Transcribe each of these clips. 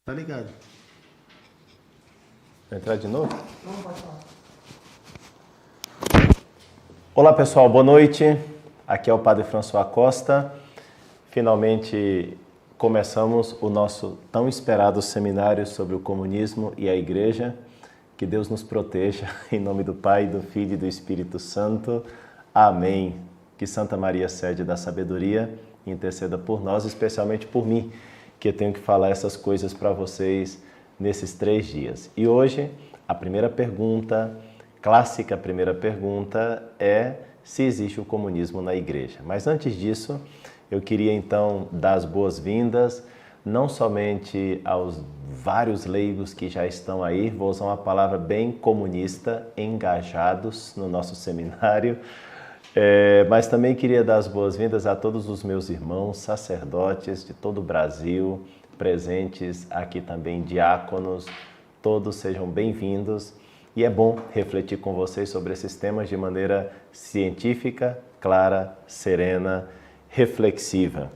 Tá ligado. Vai entrar de novo? Não, pode falar. Olá pessoal, boa noite. Aqui é o Padre François Costa. Finalmente começamos o nosso tão esperado seminário sobre o comunismo e a Igreja. Que Deus nos proteja, em nome do Pai, do Filho e do Espírito Santo. Amém. Que Santa Maria, sede da sabedoria, interceda por nós, especialmente por mim, que eu tenho que falar essas coisas para vocês nesses 3 dias. E hoje, a primeira pergunta, clássica primeira pergunta, é se existe o comunismo na Igreja. Mas antes disso, eu queria então dar as boas-vindas, não somente aos vários leigos que já estão aí, vou usar uma palavra bem comunista, engajados no nosso seminário, mas também queria dar as boas-vindas a todos os meus irmãos sacerdotes de todo o Brasil, presentes aqui também, diáconos, todos sejam bem-vindos. E é bom refletir com vocês sobre esses temas de maneira científica, clara, serena, reflexiva.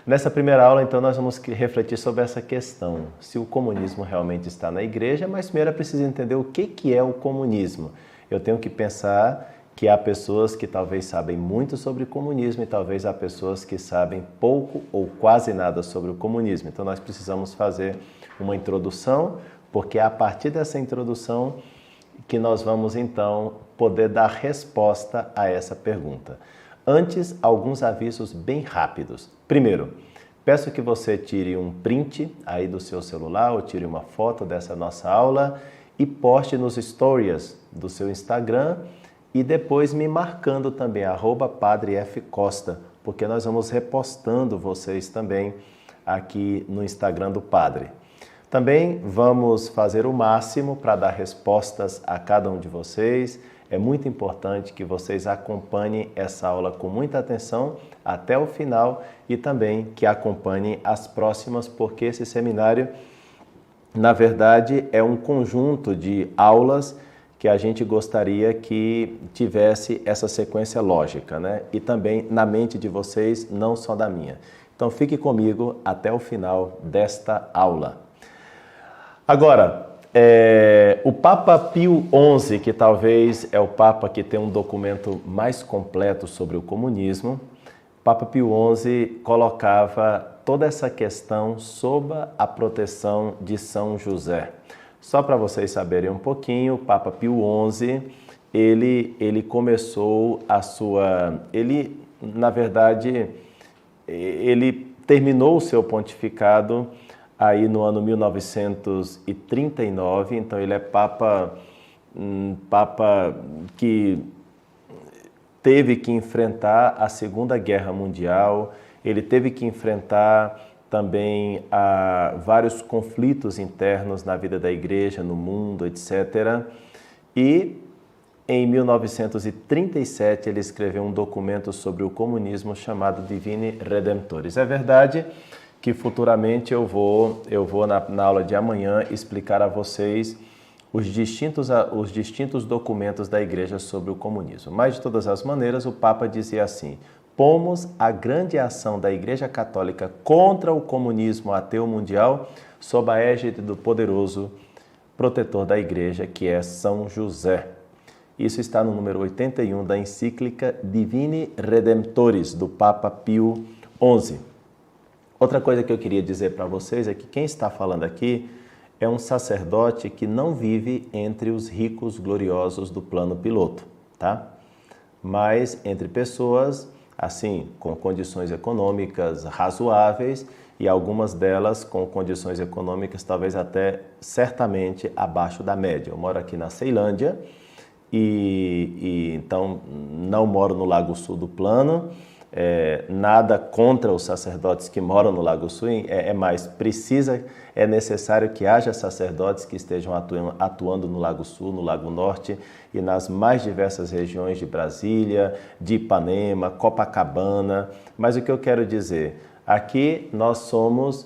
Nessa primeira aula, então, nós vamos refletir sobre essa questão, se o comunismo realmente está na Igreja, mas primeiro é preciso entender o que é o comunismo. Eu tenho que pensar que há pessoas que talvez sabem muito sobre o comunismo e talvez há pessoas que sabem pouco ou quase nada sobre o comunismo. Então nós precisamos fazer uma introdução, porque é a partir dessa introdução que nós vamos então poder dar resposta a essa pergunta. Antes, alguns avisos bem rápidos. Primeiro, peço que você tire um print aí do seu celular ou tire uma foto dessa nossa aula e poste nos stories do seu Instagram e depois me marcando também, @PadreFCosta, porque nós vamos repostando vocês também aqui no Instagram do Padre. Também vamos fazer o máximo para dar respostas a cada um de vocês. É muito importante que vocês acompanhem essa aula com muita atenção até o final e também que acompanhem as próximas, porque esse seminário, na verdade, é um conjunto de aulas que a gente gostaria que tivesse essa sequência lógica, né? E também na mente de vocês, não só da minha. Então fique comigo até o final desta aula. Agora, o Papa Pio XI, que talvez é o Papa que tem um documento mais completo sobre o comunismo, Papa Pio XI colocava toda essa questão sob a proteção de São José. Só para vocês saberem um pouquinho, o Papa Pio XI, ele começou a sua... na verdade, ele terminou o seu pontificado aí no ano 1939, então ele é Papa que teve que enfrentar a Segunda Guerra Mundial, ele teve que enfrentar também vários conflitos internos na vida da Igreja, no mundo, etc. E em 1937 ele escreveu um documento sobre o comunismo chamado Divini Redemptoris. É verdade que futuramente eu vou na aula de amanhã explicar a vocês os distintos documentos da Igreja sobre o comunismo. Mas, de todas as maneiras, o Papa dizia assim: pomos a grande ação da Igreja Católica contra o comunismo ateu mundial sob a égide do poderoso protetor da Igreja, que é São José. Isso está no número 81 da encíclica Divini Redemptoris, do Papa Pio XI. Outra coisa que eu queria dizer para vocês é que quem está falando aqui é um sacerdote que não vive entre os ricos gloriosos do plano piloto, tá? Mas entre pessoas, assim, com condições econômicas razoáveis e algumas delas com condições econômicas talvez até certamente abaixo da média. Eu moro aqui na Ceilândia e então não moro no Lago Sul do Plano. Nada contra os sacerdotes que moram no Lago Sul, é necessário que haja sacerdotes que estejam atuando no Lago Sul, no Lago Norte e nas mais diversas regiões de Brasília, de Ipanema, Copacabana. Mas o que eu quero dizer, aqui nós somos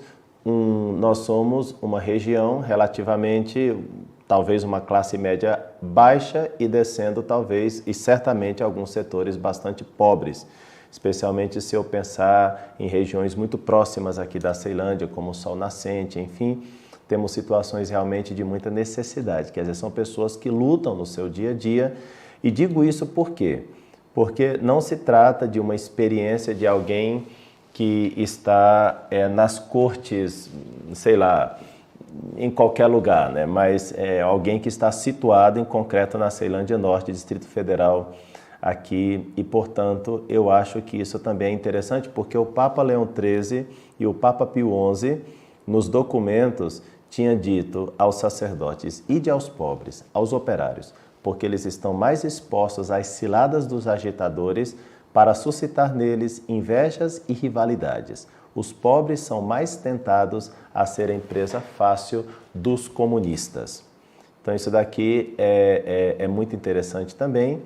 uma região relativamente, talvez uma classe média baixa e descendo talvez, e certamente alguns setores bastante pobres. Especialmente se eu pensar em regiões muito próximas aqui da Ceilândia, como o Sol Nascente, enfim, temos situações realmente de muita necessidade, quer dizer, são pessoas que lutam no seu dia a dia. E digo isso por quê? Porque não se trata de uma experiência de alguém que está nas cortes, sei lá, em qualquer lugar, né? Mas é alguém que está situado em concreto na Ceilândia Norte, Distrito Federal, aqui, e portanto eu acho que isso também é interessante, porque o Papa Leão XIII e o Papa Pio XI, nos documentos, tinha dito aos sacerdotes: ide aos pobres, aos operários, porque eles estão mais expostos às ciladas dos agitadores para suscitar neles invejas e rivalidades. Os pobres são mais tentados a serem presa fácil dos comunistas. Então isso daqui é muito interessante também,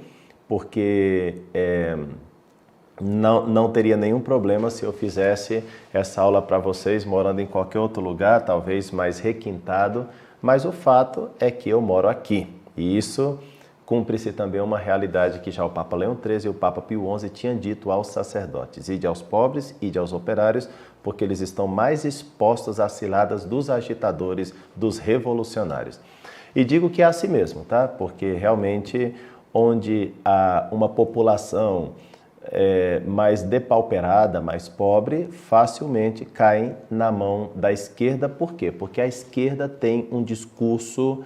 porque não teria nenhum problema se eu fizesse essa aula para vocês morando em qualquer outro lugar, talvez mais requintado, mas o fato é que eu moro aqui. E isso cumpre-se também uma realidade que já o Papa Leão XIII e o Papa Pio XI tinham dito aos sacerdotes: ide aos pobres, ide aos operários, porque eles estão mais expostos às ciladas dos agitadores, dos revolucionários. E digo que é assim mesmo, tá? Porque realmente onde há uma população mais depauperada, mais pobre, facilmente caem na mão da esquerda. Por quê? Porque a esquerda tem um discurso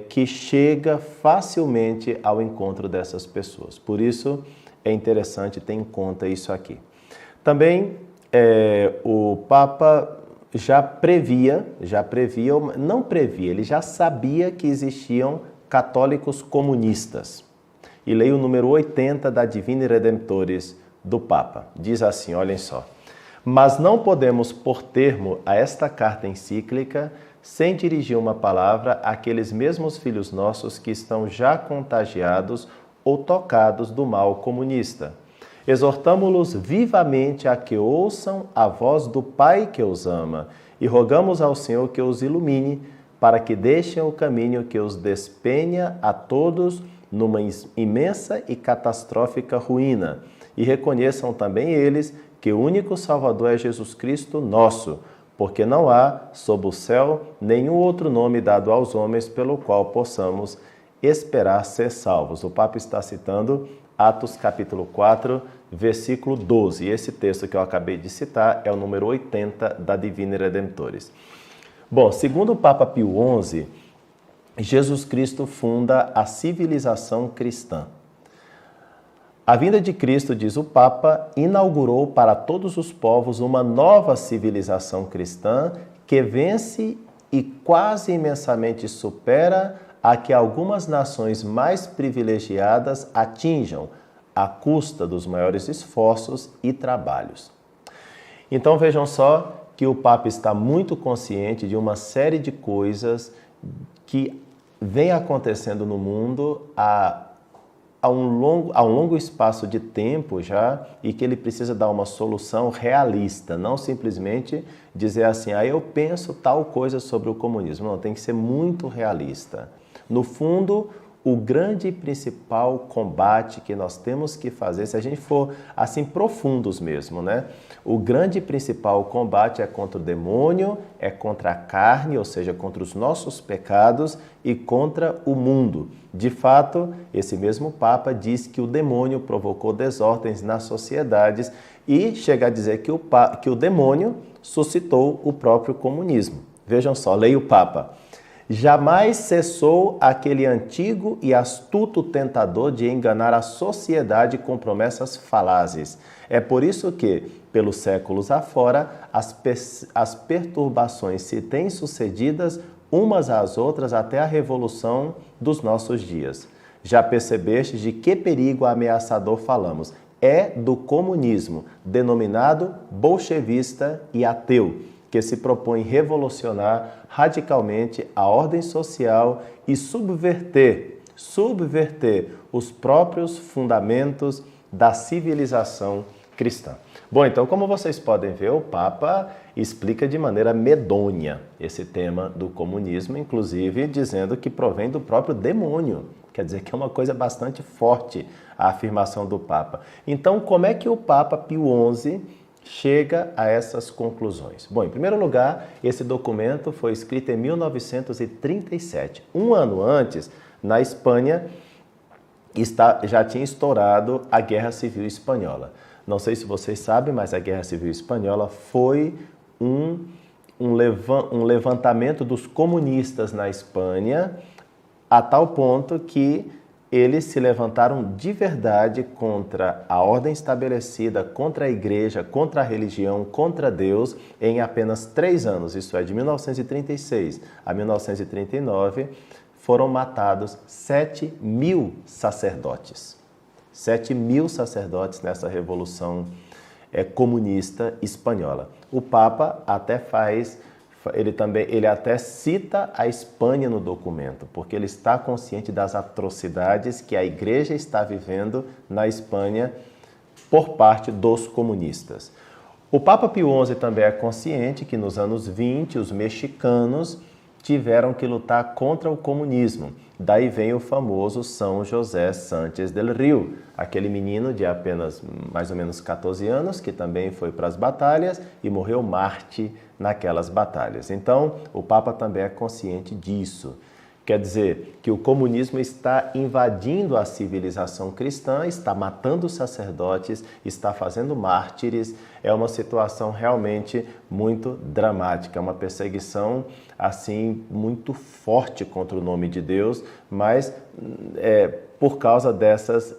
que chega facilmente ao encontro dessas pessoas. Por isso é interessante ter em conta isso aqui. Também o Papa ele já sabia que existiam católicos comunistas. E leio o número 80 da Divini Redemptoris do Papa. Diz assim, olhem só: mas não podemos pôr termo a esta carta encíclica sem dirigir uma palavra àqueles mesmos filhos nossos que estão já contagiados ou tocados do mal comunista. Exortamo-los vivamente a que ouçam a voz do Pai que os ama e rogamos ao Senhor que os ilumine para que deixem o caminho que os despenha a todos numa imensa e catastrófica ruína e reconheçam também eles que o único Salvador é Jesus Cristo nosso, porque não há, sob o céu, nenhum outro nome dado aos homens pelo qual possamos esperar ser salvos. O Papa está citando Atos capítulo 4, versículo 12. E esse texto que eu acabei de citar é o número 80 da Divini Redemptoris. Bom, segundo o Papa Pio XI, Jesus Cristo funda a civilização cristã. A vinda de Cristo, diz o Papa, inaugurou para todos os povos uma nova civilização cristã que vence e quase imensamente supera a que algumas nações mais privilegiadas atinjam à custa dos maiores esforços e trabalhos. Então vejam só que o Papa está muito consciente de uma série de coisas que vem acontecendo no mundo há um longo espaço de tempo já, e que ele precisa dar uma solução realista, não simplesmente dizer assim, eu penso tal coisa sobre o comunismo. Não, tem que ser muito realista. No fundo, o grande e principal combate que nós temos que fazer, se a gente for assim profundos mesmo, né? O grande e principal combate é contra o demônio, é contra a carne, ou seja, contra os nossos pecados e contra o mundo. De fato, esse mesmo Papa diz que o demônio provocou desordens nas sociedades e chega a dizer que o demônio suscitou o próprio comunismo. Vejam só, leia o Papa. Jamais cessou aquele antigo e astuto tentador de enganar a sociedade com promessas falazes. É por isso que, pelos séculos afora, as perturbações se têm sucedidas umas às outras até a revolução dos nossos dias. Já percebeste de que perigo ameaçador falamos? É do comunismo, denominado bolchevista e ateu, que se propõe revolucionar radicalmente a ordem social e subverter os próprios fundamentos da civilização cristã. Bom, então, como vocês podem ver, o Papa explica de maneira medonha esse tema do comunismo, inclusive dizendo que provém do próprio demônio. Quer dizer que é uma coisa bastante forte a afirmação do Papa. Então, como é que o Papa Pio XI chega a essas conclusões? Bom, em primeiro lugar, esse documento foi escrito em 1937. Um ano antes, na Espanha, já tinha estourado a Guerra Civil Espanhola. Não sei se vocês sabem, mas a Guerra Civil Espanhola foi um levantamento dos comunistas na Espanha, a tal ponto que eles se levantaram de verdade contra a ordem estabelecida, contra a igreja, contra a religião, contra Deus, em apenas 3 anos, isso é, de 1936 a 1939, foram matados 7.000 sacerdotes. 7.000 sacerdotes nessa revolução comunista espanhola. O Papa até ele até cita a Espanha no documento, porque ele está consciente das atrocidades que a igreja está vivendo na Espanha por parte dos comunistas. O Papa Pio XI também é consciente que nos anos 20 os mexicanos tiveram que lutar contra o comunismo. Daí vem o famoso São José Sánchez del Rio, aquele menino de apenas mais ou menos 14 anos, que também foi para as batalhas e morreu mártir naquelas batalhas. Então, o Papa também é consciente disso. Quer dizer que o comunismo está invadindo a civilização cristã, está matando sacerdotes, está fazendo mártires. É uma situação realmente muito dramática, uma perseguição assim muito forte contra o nome de Deus, mas por causa dessas,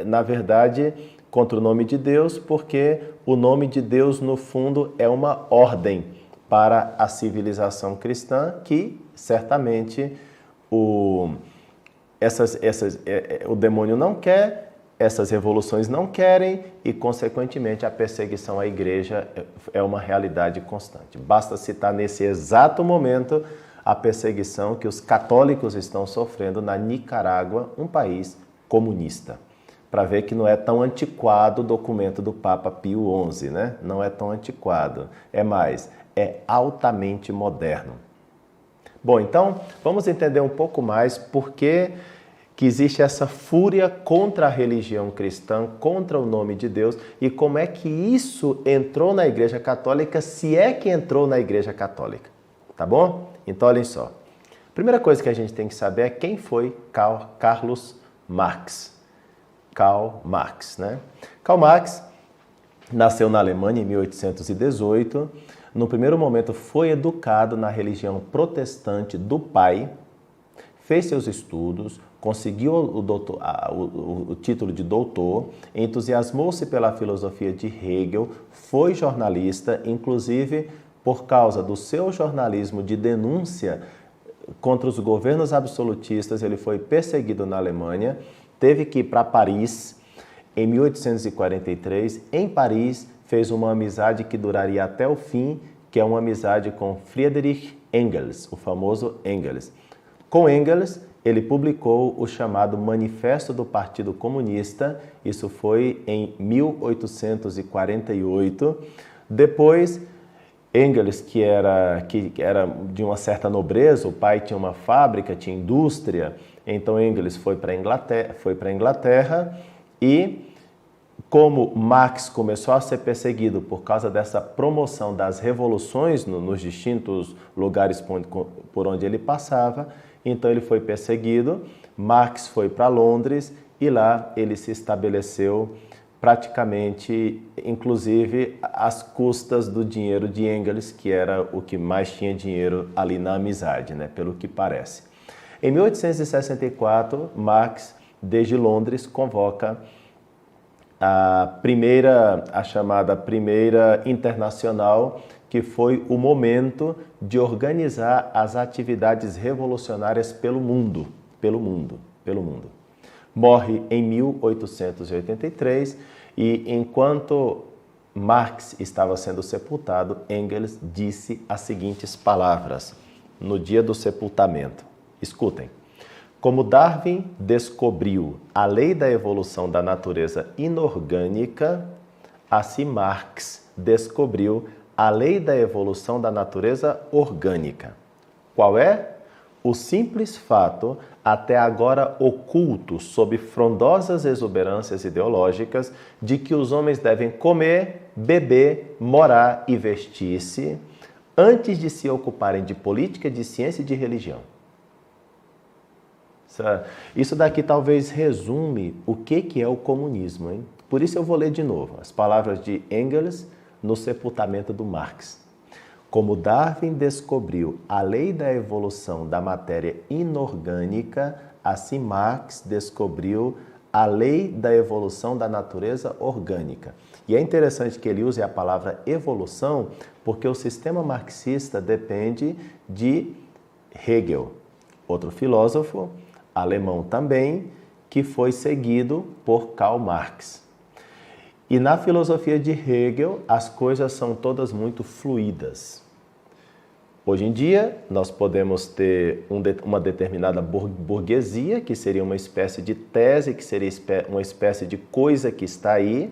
na verdade, contra o nome de Deus, porque o nome de Deus, no fundo, é uma ordem para a civilização cristã que, certamente, o demônio não quer, essas revoluções não querem e, consequentemente, a perseguição à igreja é uma realidade constante. Basta citar nesse exato momento a perseguição que os católicos estão sofrendo na Nicarágua, um país comunista, para ver que não é tão antiquado o documento do Papa Pio XI, né? Não é tão antiquado, é altamente moderno. Bom, então, vamos entender um pouco mais por que existe essa fúria contra a religião cristã, contra o nome de Deus, e como é que isso entrou na Igreja Católica, se é que entrou na Igreja Católica, tá bom? Então, olhem só. A primeira coisa que a gente tem que saber é quem foi Karl Marx. Karl Marx, né? Karl Marx nasceu na Alemanha em 1818. No primeiro momento foi educado na religião protestante do pai, fez seus estudos, conseguiu o título de doutor, entusiasmou-se pela filosofia de Hegel, foi jornalista, inclusive por causa do seu jornalismo de denúncia contra os governos absolutistas, ele foi perseguido na Alemanha, teve que ir para Paris em 1843. Em Paris, fez uma amizade que duraria até o fim, que é uma amizade com Friedrich Engels, o famoso Engels. Com Engels, ele publicou o chamado Manifesto do Partido Comunista, isso foi em 1848. Depois, Engels, que era de uma certa nobreza, o pai tinha uma fábrica, tinha indústria, então Engels foi para a Inglaterra e, como Marx começou a ser perseguido por causa dessa promoção das revoluções nos distintos lugares por onde ele passava, então ele foi perseguido. Marx foi para Londres e lá ele se estabeleceu praticamente, inclusive, às custas do dinheiro de Engels, que era o que mais tinha dinheiro ali na amizade, né? Pelo que parece. Em 1864, Marx, desde Londres, convoca a chamada Primeira Internacional, que foi o momento de organizar as atividades revolucionárias pelo mundo. Morre em 1883 e, enquanto Marx estava sendo sepultado, Engels disse as seguintes palavras no dia do sepultamento. Escutem. Como Darwin descobriu a lei da evolução da natureza inorgânica, assim Marx descobriu a lei da evolução da natureza orgânica. Qual é? o simples fato, até agora oculto sob frondosas exuberâncias ideológicas, de que os homens devem comer, beber, morar e vestir-se antes de se ocuparem de política, de ciência e de religião. Isso daqui talvez resume o que é o comunismo, hein? Por isso eu vou ler de novo as palavras de Engels no sepultamento do Marx. Como Darwin descobriu a lei da evolução da matéria inorgânica, assim Marx descobriu a lei da evolução da natureza orgânica. E é interessante que ele use a palavra evolução, porque o sistema marxista depende de Hegel, outro filósofo alemão também, que foi seguido por Karl Marx. E na filosofia de Hegel, as coisas são todas muito fluídas. Hoje em dia, nós podemos ter uma determinada burguesia, que seria uma espécie de tese, que seria uma espécie de coisa que está aí.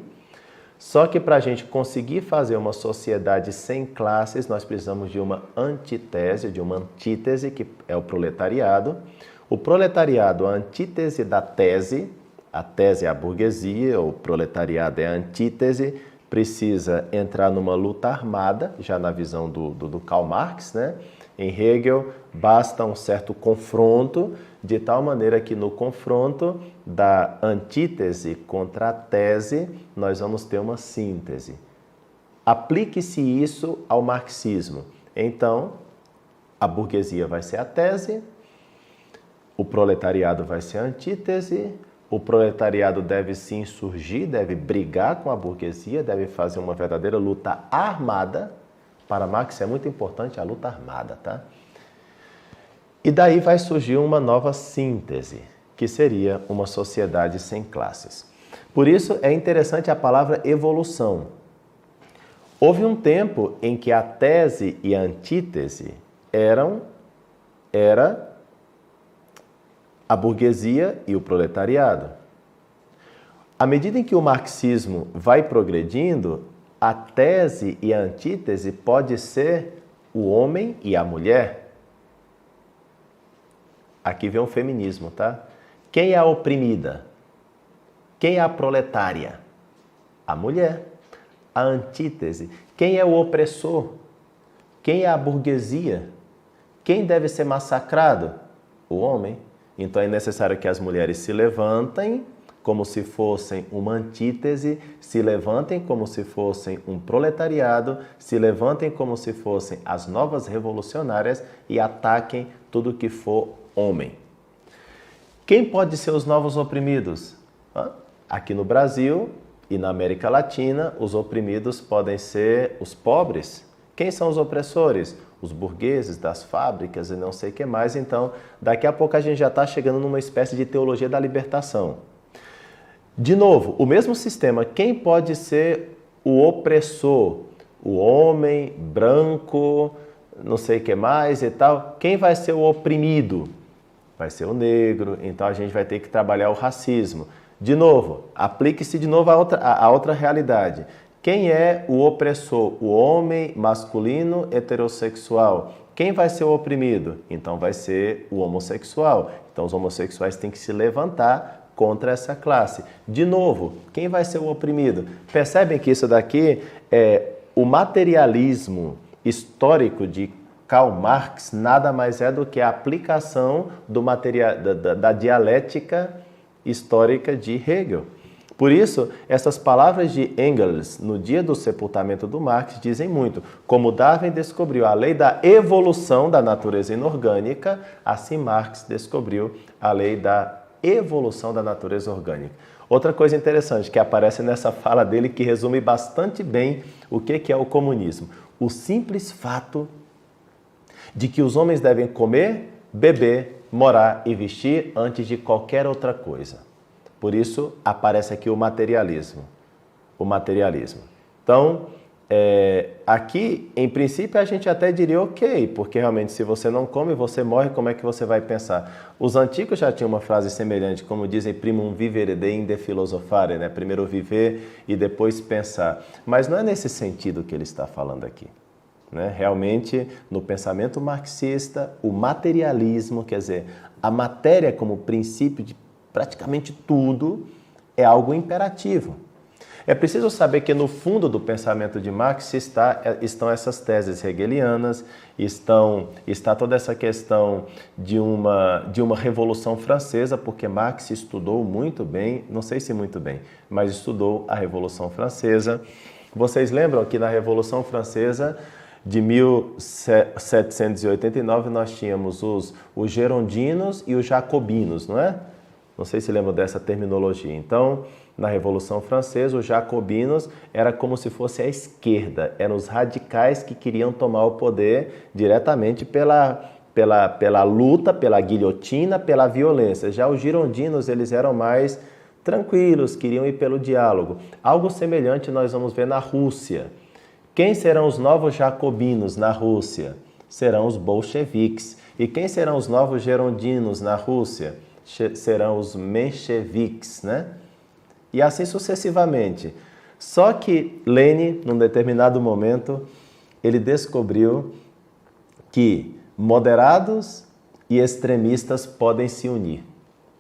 Só que para a gente conseguir fazer uma sociedade sem classes, nós precisamos de uma antítese, de uma antítese, que é o proletariado. O proletariado, a antítese da tese, a tese é a burguesia, o proletariado é a antítese, precisa entrar numa luta armada, já na visão do Karl Marx, né? Em Hegel, basta um certo confronto, de tal maneira que no confronto da antítese contra a tese, nós vamos ter uma síntese. Aplique-se isso ao marxismo. Então, a burguesia vai ser a tese, o proletariado vai ser a antítese, o proletariado deve se insurgir, deve brigar com a burguesia, deve fazer uma verdadeira luta armada. Para Marx é muito importante a luta armada, tá? E daí vai surgir uma nova síntese, que seria uma sociedade sem classes. Por isso é interessante a palavra evolução. Houve um tempo em que a tese e a antítese era a burguesia e o proletariado. À medida em que o marxismo vai progredindo, a tese e a antítese pode ser o homem e a mulher. Aqui vem o feminismo, tá? Quem é a oprimida? Quem é a proletária? A mulher. A antítese. Quem é o opressor? Quem é a burguesia? Quem deve ser massacrado? O homem. Então é necessário que as mulheres se levantem como se fossem uma antítese, se levantem como se fossem um proletariado, se levantem como se fossem as novas revolucionárias e ataquem tudo que for homem. Quem pode ser os novos oprimidos? Aqui no Brasil e na América Latina, os oprimidos podem ser os pobres. Quem são os opressores? Os burgueses das fábricas e não sei o que mais. Então, daqui a pouco a gente já está chegando numa espécie de teologia da libertação. De novo, o mesmo sistema. Quem pode ser o opressor? O homem, branco, não sei o que mais e tal. Quem vai ser o oprimido? Vai ser o negro. Então, a gente vai ter que trabalhar o racismo. De novo, aplique-se de novo a outra realidade. Quem é o opressor? O homem masculino heterossexual. Quem vai ser o oprimido? Então vai ser o homossexual. Então os homossexuais têm que se levantar contra essa classe. De novo, quem vai ser o oprimido? Percebem que isso daqui é o materialismo histórico de Karl Marx, nada mais é do que a aplicação da dialética histórica de Hegel. Por isso, essas palavras de Engels no dia do sepultamento do Marx dizem muito. Como Darwin descobriu a lei da evolução da natureza inorgânica, assim Marx descobriu a lei da evolução da natureza orgânica. Outra coisa interessante que aparece nessa fala dele, que resume bastante bem o que é o comunismo. O simples fato de que os homens devem comer, beber, morar e vestir antes de qualquer outra coisa. Por isso, aparece aqui o materialismo. O materialismo. Então, aqui, em princípio, a gente até diria ok, porque realmente se você não come, você morre, como é que você vai pensar? Os antigos já tinham uma frase semelhante, como dizem, primum vivere deinde philosophare, né? Primeiro viver e depois pensar. Mas não é nesse sentido que ele está falando aqui. né? Realmente, no pensamento marxista, o materialismo, quer dizer, a matéria como princípio de praticamente tudo, é algo imperativo. É preciso saber que no fundo do pensamento de Marx estão essas teses hegelianas, está toda essa questão de uma revolução francesa, porque Marx estudou muito bem, não sei se muito bem, mas estudou a Revolução Francesa. Vocês lembram que na Revolução Francesa de 1789 nós tínhamos os gerondinos e os jacobinos, não é? Não sei se lembram dessa terminologia. Então, na Revolução Francesa, os jacobinos era como se fosse a esquerda, eram os radicais que queriam tomar o poder diretamente pela luta, pela guilhotina, pela violência. Já os girondinos, eles eram mais tranquilos, queriam ir pelo diálogo. Algo semelhante nós vamos ver na Rússia. Quem serão os novos jacobinos na Rússia? Serão os bolcheviques. E quem serão os novos gerondinos na Rússia? Serão os mencheviques, né? E assim sucessivamente. Só que Lenin, num determinado momento, ele descobriu que moderados e extremistas podem se unir.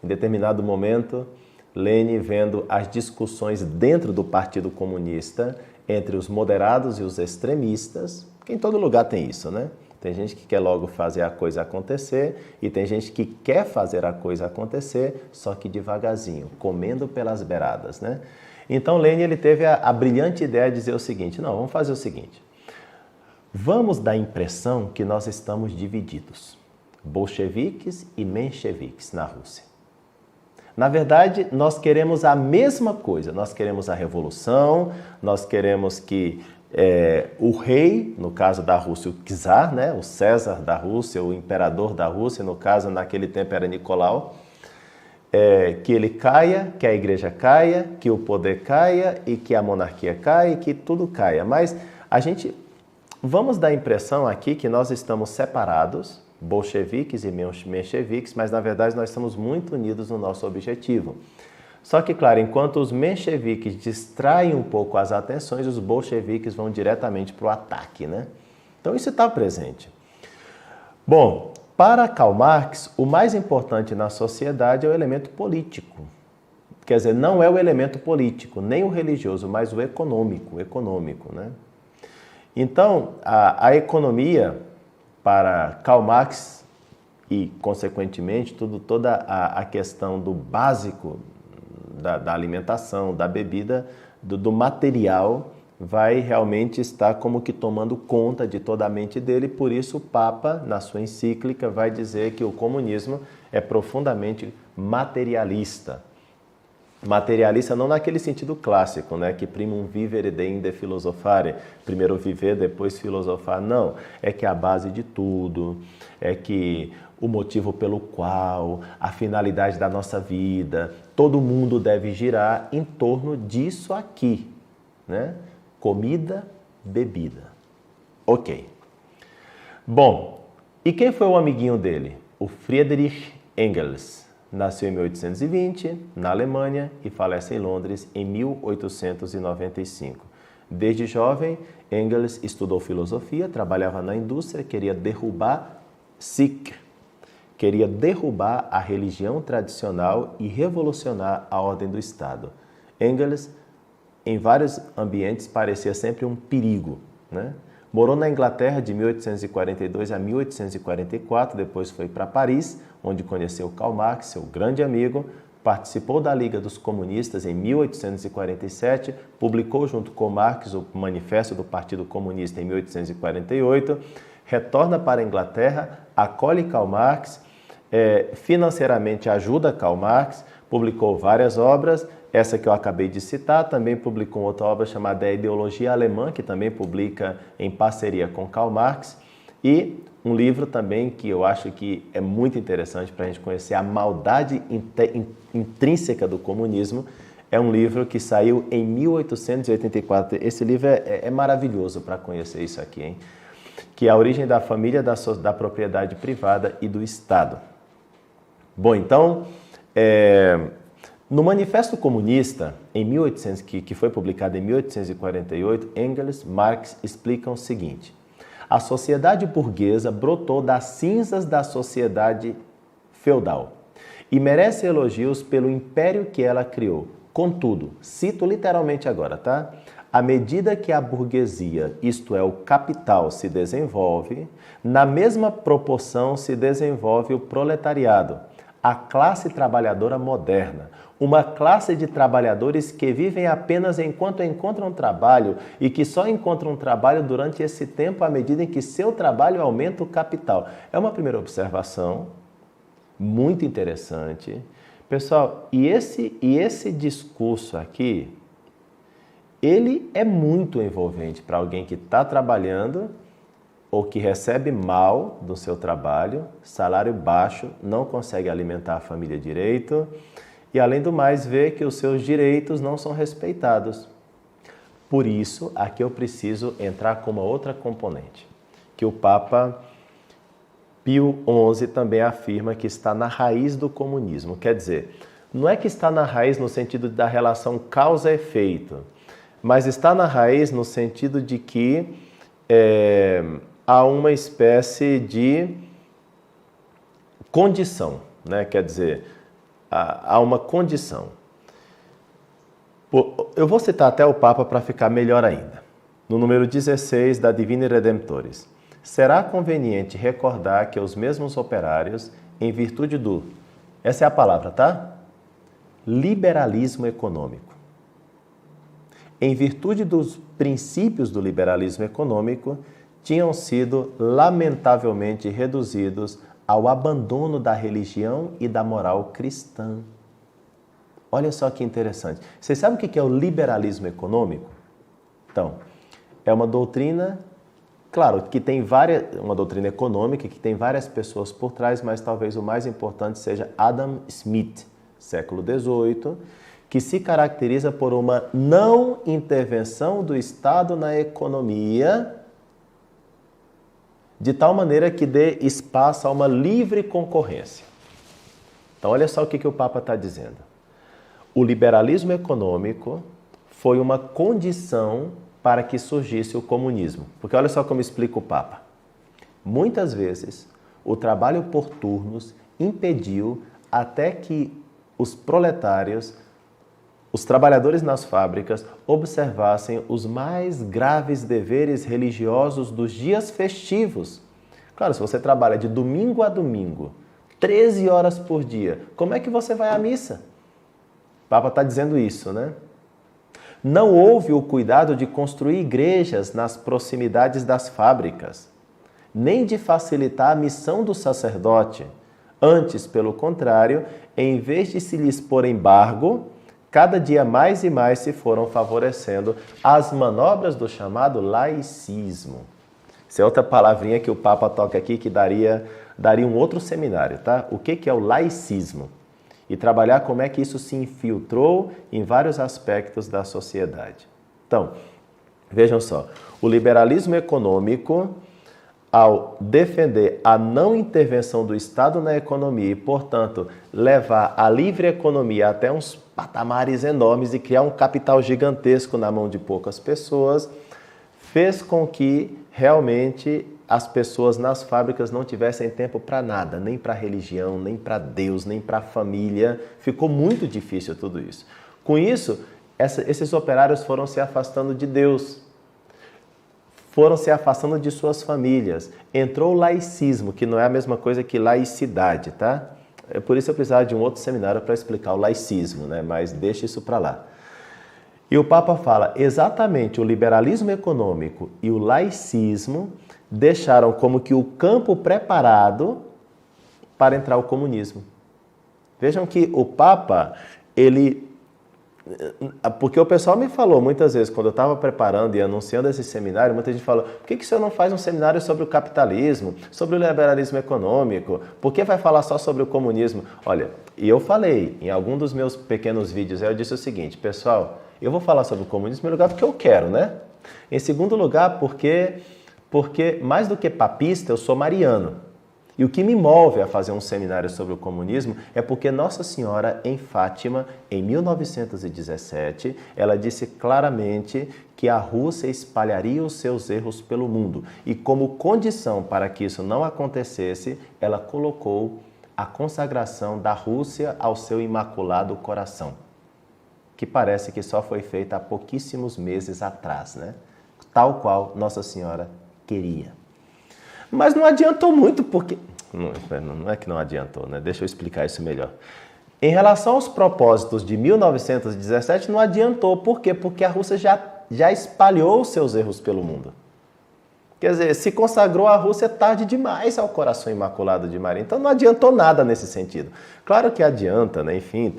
Em determinado momento, Lenin, vendo as discussões dentro do Partido Comunista entre os moderados e os extremistas, que em todo lugar tem isso, né? Tem gente que quer logo fazer a coisa acontecer e tem gente que quer fazer a coisa acontecer, só que devagarzinho, comendo pelas beiradas, né? Então Lenin, ele teve a brilhante ideia de dizer o seguinte: não, vamos fazer o seguinte, vamos dar a impressão que nós estamos divididos, bolcheviques e mencheviques na Rússia. Na verdade, nós queremos a mesma coisa, nós queremos a revolução, nós queremos que o rei, no caso da Rússia, o czar, né? O César da Rússia, o imperador da Rússia, no caso, naquele tempo era Nicolau, que ele caia, que a igreja caia, que o poder caia e que a monarquia caia e que tudo caia. Mas vamos dar a impressão aqui que nós estamos separados, bolcheviques e mencheviques, mas na verdade nós estamos muito unidos no nosso objetivo. Só que, claro, enquanto os mencheviques distraem um pouco as atenções, os bolcheviques vão diretamente para o ataque, né? Então isso está presente. Bom, para Karl Marx, o mais importante na sociedade é o elemento político. Quer dizer, não é o elemento político, nem o religioso, mas o econômico, né? Então, a economia, para Karl Marx e, consequentemente, toda a questão do básico da alimentação, da bebida, do material, vai realmente estar como que tomando conta de toda a mente dele. Por isso o Papa, na sua encíclica, vai dizer que o comunismo é profundamente materialista. Materialista não naquele sentido clássico, né? Que primum vivere deinde philosophare, primeiro viver, depois filosofar. Não, é que a base de tudo, é que o motivo pelo qual, a finalidade da nossa vida, todo mundo deve girar em torno disso aqui, né? Comida, bebida. Ok. Bom, e quem foi o amiguinho dele? O Friedrich Engels. Nasceu em 1820, na Alemanha, e falece em Londres em 1895. Desde jovem, Engels estudou filosofia, trabalhava na indústria, queria derrubar a religião tradicional e revolucionar a ordem do Estado. Engels, em vários ambientes, parecia sempre um perigo, né? Morou na Inglaterra de 1842 a 1844, depois foi para Paris, onde conheceu Karl Marx, seu grande amigo, participou da Liga dos Comunistas em 1847, publicou junto com Marx o Manifesto do Partido Comunista em 1848, retorna para a Inglaterra, acolhe Karl Marx, financeiramente ajuda Karl Marx, publicou várias obras. Essa que eu acabei de citar, também publicou outra obra chamada A Ideologia Alemã, que também publica em parceria com Karl Marx, e um livro também que eu acho que é muito interessante para a gente conhecer a maldade intrínseca do comunismo. É um livro que saiu em 1884. Esse livro é maravilhoso para conhecer isso aqui, hein? Que é a origem da família, da propriedade privada e do Estado. Bom, então, no Manifesto Comunista, que foi publicado em 1848, Engels e Marx explicam o seguinte: A sociedade burguesa brotou das cinzas da sociedade feudal e merece elogios pelo império que ela criou. Contudo, cito literalmente agora, tá? À medida que a burguesia, isto é, o capital, se desenvolve, na mesma proporção se desenvolve o proletariado, a classe trabalhadora moderna, uma classe de trabalhadores que vivem apenas enquanto encontram trabalho e que só encontram trabalho durante esse tempo à medida em que seu trabalho aumenta o capital. É uma primeira observação muito interessante. Pessoal, e esse discurso aqui, ele é muito envolvente para alguém que está trabalhando ou que recebe mal do seu trabalho, salário baixo, não consegue alimentar a família direito e, além do mais, vê que os seus direitos não são respeitados. Por isso, aqui eu preciso entrar com uma outra componente, que o Papa Pio XI também afirma que está na raiz do comunismo. Quer dizer, não é que está na raiz no sentido da relação causa-efeito, mas está na raiz no sentido de que há uma espécie de condição, né? Quer dizer, há uma condição. Eu vou citar até o Papa para ficar melhor ainda. No número 16 da Divini Redemptoris. Será conveniente recordar que os mesmos operários, em virtude do... Essa é a palavra, tá? Liberalismo econômico. Em virtude dos princípios do liberalismo econômico, tinham sido lamentavelmente reduzidos ao abandono da religião e da moral cristã. Olha só que interessante. Vocês sabem o que é o liberalismo econômico? Então, é uma doutrina, claro, que tem uma doutrina econômica que tem várias pessoas por trás, mas talvez o mais importante seja Adam Smith, século XVIII, que se caracteriza por uma não intervenção do Estado na economia, de tal maneira que dê espaço a uma livre concorrência. Então, olha só o que o Papa está dizendo. O liberalismo econômico foi uma condição para que surgisse o comunismo. Porque olha só como explica o Papa. Muitas vezes, o trabalho por turnos impediu até que os proletários, os trabalhadores nas fábricas, observassem os mais graves deveres religiosos dos dias festivos. Claro, se você trabalha de domingo a domingo, 13 horas por dia, como é que você vai à missa? O Papa está dizendo isso, né? Não houve o cuidado de construir igrejas nas proximidades das fábricas, nem de facilitar a missão do sacerdote. Antes, pelo contrário, em vez de se lhes pôr embargo, cada dia mais e mais se foram favorecendo as manobras do chamado laicismo. Essa é outra palavrinha que o Papa toca aqui que daria um outro seminário, tá? O que é o laicismo? E trabalhar como é que isso se infiltrou em vários aspectos da sociedade. Então, vejam só, o liberalismo econômico, ao defender a não intervenção do Estado na economia e, portanto, levar a livre economia até uns patamares enormes e criar um capital gigantesco na mão de poucas pessoas, fez com que realmente as pessoas nas fábricas não tivessem tempo para nada, nem para religião, nem para Deus, nem para a família. Ficou muito difícil tudo isso. Com isso, esses operários foram se afastando de Deus, foram se afastando de suas famílias. Entrou o laicismo, que não é a mesma coisa que laicidade, tá? Por isso eu precisava de um outro seminário para explicar o laicismo, né? Mas deixa isso para lá. E o Papa fala, exatamente, o liberalismo econômico e o laicismo deixaram como que o campo preparado para entrar o comunismo. Vejam que o Papa, porque o pessoal me falou muitas vezes, quando eu estava preparando e anunciando esse seminário, muita gente falou, por que o senhor não faz um seminário sobre o capitalismo, sobre o liberalismo econômico? Por que vai falar só sobre o comunismo? Olha, e eu falei, em algum dos meus pequenos vídeos, eu disse o seguinte, pessoal, eu vou falar sobre o comunismo em primeiro lugar porque eu quero, né? Em segundo lugar, porque mais do que papista, eu sou mariano. E o que me move a fazer um seminário sobre o comunismo é porque Nossa Senhora, em Fátima, em 1917, ela disse claramente que a Rússia espalharia os seus erros pelo mundo. E como condição para que isso não acontecesse, ela colocou a consagração da Rússia ao seu Imaculado Coração, que parece que só foi feita há pouquíssimos meses atrás, né? Tal qual Nossa Senhora queria. Mas não adiantou muito, porque... Não é que não adiantou, né? Deixa eu explicar isso melhor. Em relação aos propósitos de 1917, não adiantou. Por quê? Porque a Rússia já espalhou os seus erros pelo mundo. Quer dizer, se consagrou a Rússia tarde demais ao Coração Imaculado de Maria. Então não adiantou nada nesse sentido. Claro que adianta, né? Enfim,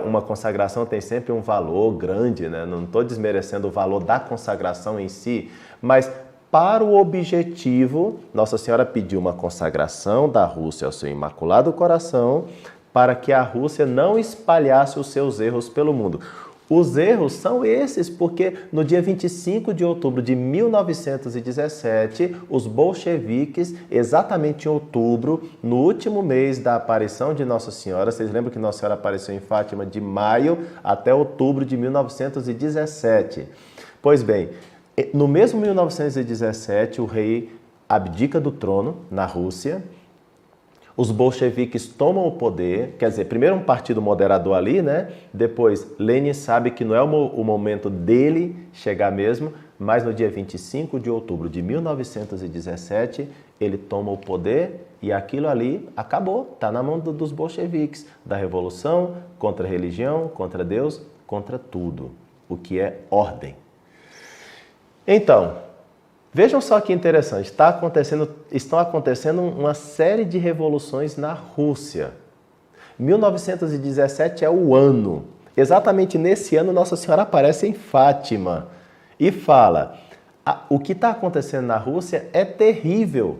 uma consagração tem sempre um valor grande, né? Não estou desmerecendo o valor da consagração em si, mas para o objetivo, Nossa Senhora pediu uma consagração da Rússia ao seu Imaculado Coração para que a Rússia não espalhasse os seus erros pelo mundo. Os erros são esses, porque no dia 25 de outubro de 1917, os bolcheviques, exatamente em outubro, no último mês da aparição de Nossa Senhora, vocês lembram que Nossa Senhora apareceu em Fátima de maio até outubro de 1917. Pois bem, no mesmo 1917, o rei abdica do trono na Rússia, os bolcheviques tomam o poder, quer dizer, primeiro um partido moderador ali, né? Depois, Lenin sabe que não é o momento dele chegar mesmo, mas no dia 25 de outubro de 1917, ele toma o poder e aquilo ali acabou, está na mão dos bolcheviques, da revolução, contra a religião, contra Deus, contra tudo, o que é ordem. Então, vejam só que interessante, estão acontecendo uma série de revoluções na Rússia. 1917 é o ano. Exatamente nesse ano, Nossa Senhora aparece em Fátima e fala: o que está acontecendo na Rússia é terrível.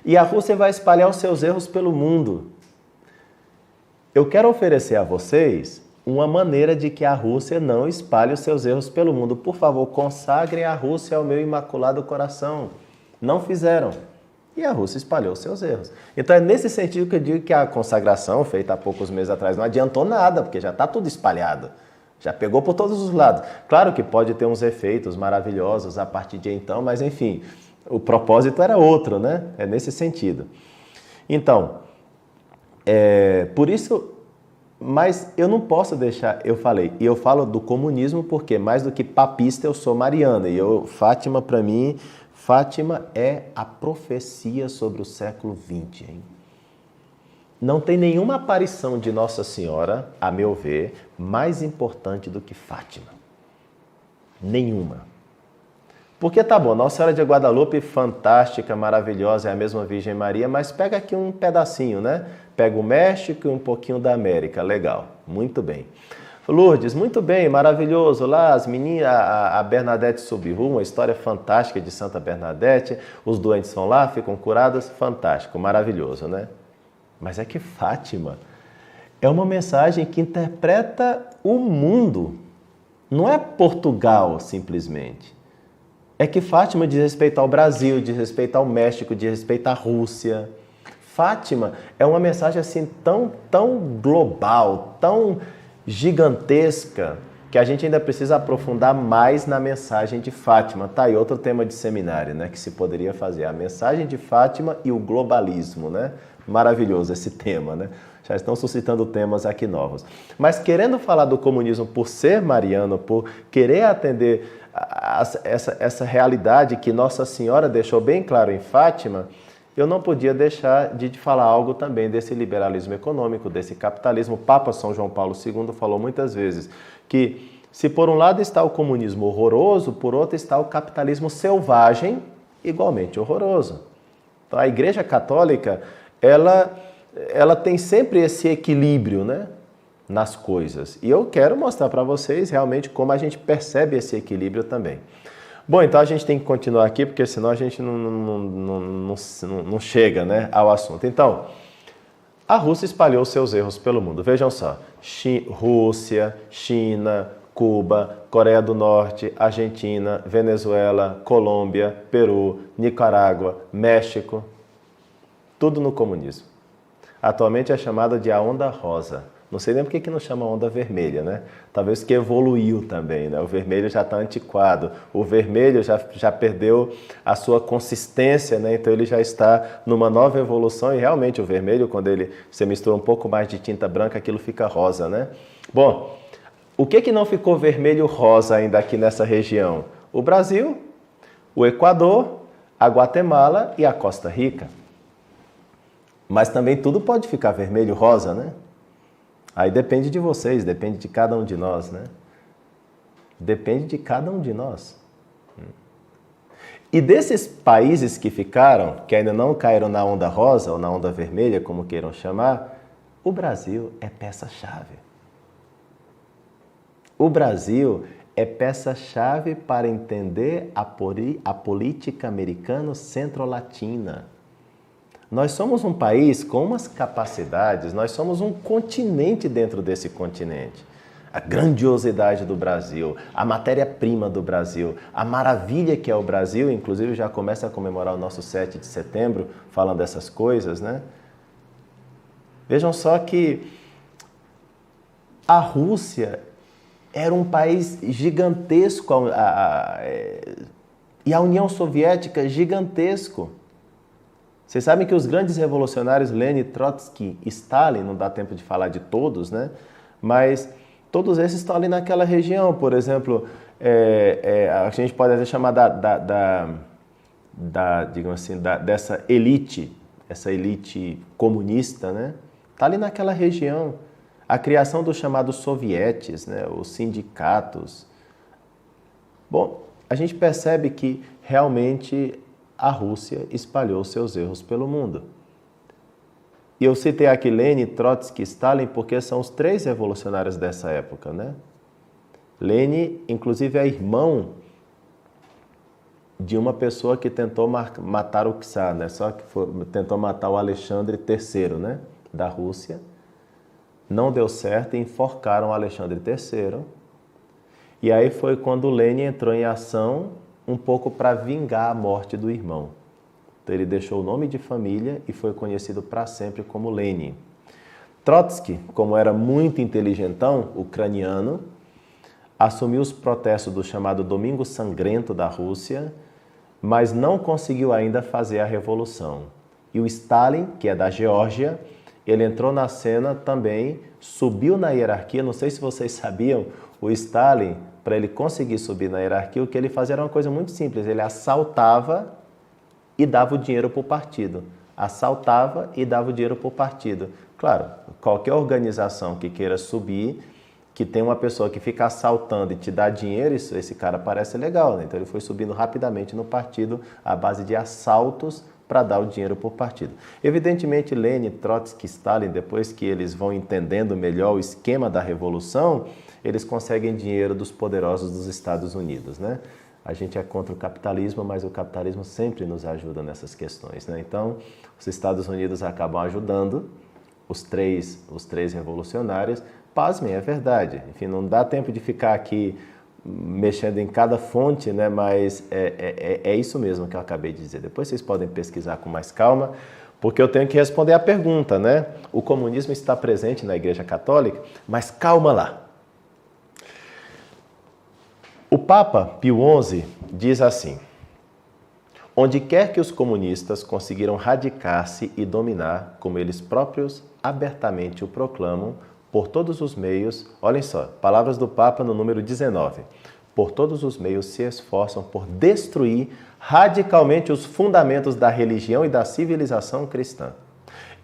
E a Rússia vai espalhar os seus erros pelo mundo. Eu quero oferecer a vocês uma maneira de que a Rússia não espalhe os seus erros pelo mundo. Por favor, consagrem a Rússia ao meu Imaculado Coração. Não fizeram. E a Rússia espalhou os seus erros. Então é nesse sentido que eu digo que a consagração, feita há poucos meses atrás, não adiantou nada, porque já está tudo espalhado. Já pegou por todos os lados. Claro que pode ter uns efeitos maravilhosos a partir de então, mas enfim, o propósito era outro, né? É nesse sentido. Então, por isso... Mas eu não posso deixar, eu falo do comunismo porque mais do que papista eu sou mariana. E Fátima, para mim, Fátima é a profecia sobre o século XX. Hein? Não tem nenhuma aparição de Nossa Senhora, a meu ver, mais importante do que Fátima. Nenhuma. Porque tá bom, Nossa Senhora de Guadalupe, fantástica, maravilhosa, é a mesma Virgem Maria, mas pega aqui um pedacinho, né? Pega o México e um pouquinho da América, legal, muito bem. Lourdes, muito bem, maravilhoso, lá as meninas, a Bernadette Soubirous, uma história fantástica de Santa Bernadette, os doentes vão lá, ficam curados, fantástico, maravilhoso, né? Mas é que Fátima é uma mensagem que interpreta o mundo, não é Portugal simplesmente. É que Fátima diz respeito ao Brasil, diz respeito ao México, diz respeito à Rússia. Fátima é uma mensagem assim tão global, tão gigantesca, que a gente ainda precisa aprofundar mais na mensagem de Fátima. Tá aí outro tema de seminário, né, que se poderia fazer, a mensagem de Fátima e o globalismo, né? Maravilhoso esse tema, né? Já estão suscitando temas aqui novos. Mas querendo falar do comunismo por ser mariano, por querer atender essa realidade que Nossa Senhora deixou bem claro em Fátima, eu não podia deixar de falar algo também desse liberalismo econômico, desse capitalismo. O Papa São João Paulo II falou muitas vezes que se por um lado está o comunismo horroroso, por outro está o capitalismo selvagem, igualmente horroroso. Então a Igreja Católica, ela tem sempre esse equilíbrio, né, nas coisas. E eu quero mostrar para vocês realmente como a gente percebe esse equilíbrio também. Bom, então a gente tem que continuar aqui, porque senão a gente não chega, né, ao assunto. Então, a Rússia espalhou seus erros pelo mundo. Vejam só, Rússia, China, Cuba, Coreia do Norte, Argentina, Venezuela, Colômbia, Peru, Nicarágua, México. tudo no comunismo. Atualmente é chamada de a onda rosa. Não sei nem por que não chama onda vermelha, né? Talvez que evoluiu também, né? O vermelho já está antiquado, o vermelho já perdeu a sua consistência, né? Então ele já está numa nova evolução e realmente o vermelho, quando você mistura um pouco mais de tinta branca, aquilo fica rosa, né? Bom, o que não ficou vermelho rosa ainda aqui nessa região? O Brasil, o Equador, a Guatemala e a Costa Rica. Mas também tudo pode ficar vermelho rosa, né? Aí depende de vocês, depende de cada um de nós, né? Depende de cada um de nós. E desses países que ficaram, que ainda não caíram na onda rosa ou na onda vermelha, como queiram chamar, o Brasil é peça-chave. O Brasil é peça-chave para entender a política americano-centro-latina. Nós somos um país com umas capacidades, nós somos um continente dentro desse continente. A grandiosidade do Brasil, a matéria-prima do Brasil, a maravilha que é o Brasil, inclusive já começa a comemorar o nosso 7 de setembro, falando dessas coisas, né? Vejam só que a Rússia era um país gigantesco e a União Soviética gigantesco. Vocês sabem que os grandes revolucionários, Lenin, Trotsky, Stalin, não dá tempo de falar de todos, né? Mas todos esses estão ali naquela região. Por exemplo, a gente pode até chamar digamos assim, dessa elite, essa elite comunista, né? Está ali naquela região. A criação dos chamados sovietes, né? Os sindicatos. Bom, a gente percebe que realmente a Rússia espalhou seus erros pelo mundo. E eu citei aqui Lenin, Trotsky e Stalin porque são os três revolucionários dessa época, né? Lenin, inclusive, é irmão de uma pessoa que tentou matar o czar, né? Só que tentou matar o Alexandre III, né? Da Rússia. Não deu certo e enforcaram o Alexandre III. E aí foi quando Lenin entrou em ação um pouco para vingar a morte do irmão. Então ele deixou o nome de família e foi conhecido para sempre como Lenin. Trotsky, como era muito inteligentão, ucraniano, assumiu os protestos do chamado Domingo Sangrento da Rússia, mas não conseguiu ainda fazer a revolução. E o Stalin, que é da Geórgia, ele entrou na cena também, subiu na hierarquia. Não sei se vocês sabiam, o Stalin, para ele conseguir subir na hierarquia, o que ele fazia era uma coisa muito simples. Ele assaltava e dava o dinheiro para o partido. Assaltava e dava o dinheiro para o partido. Claro, qualquer organização que queira subir, que tem uma pessoa que fica assaltando e te dá dinheiro, esse cara parece legal, né? Então ele foi subindo rapidamente no partido à base de assaltos para dar o dinheiro para o partido. Evidentemente, Lenin, Trotsky, Stalin, depois que eles vão entendendo melhor o esquema da revolução, eles conseguem dinheiro dos poderosos dos Estados Unidos, né? A gente é contra o capitalismo, mas o capitalismo sempre nos ajuda nessas questões, né? Então, os Estados Unidos acabam ajudando os três revolucionários. Pasmem, é verdade. Enfim, não dá tempo de ficar aqui mexendo em cada fonte, né? Mas é isso mesmo que eu acabei de dizer. Depois vocês podem pesquisar com mais calma, porque eu tenho que responder a pergunta, né? O comunismo está presente na Igreja Católica, mas calma lá. O Papa Pio XI diz assim: onde quer que os comunistas conseguiram radicar-se e dominar, como eles próprios abertamente o proclamam, por todos os meios, olhem só, palavras do Papa no número 19, por todos os meios se esforçam por destruir radicalmente os fundamentos da religião e da civilização cristã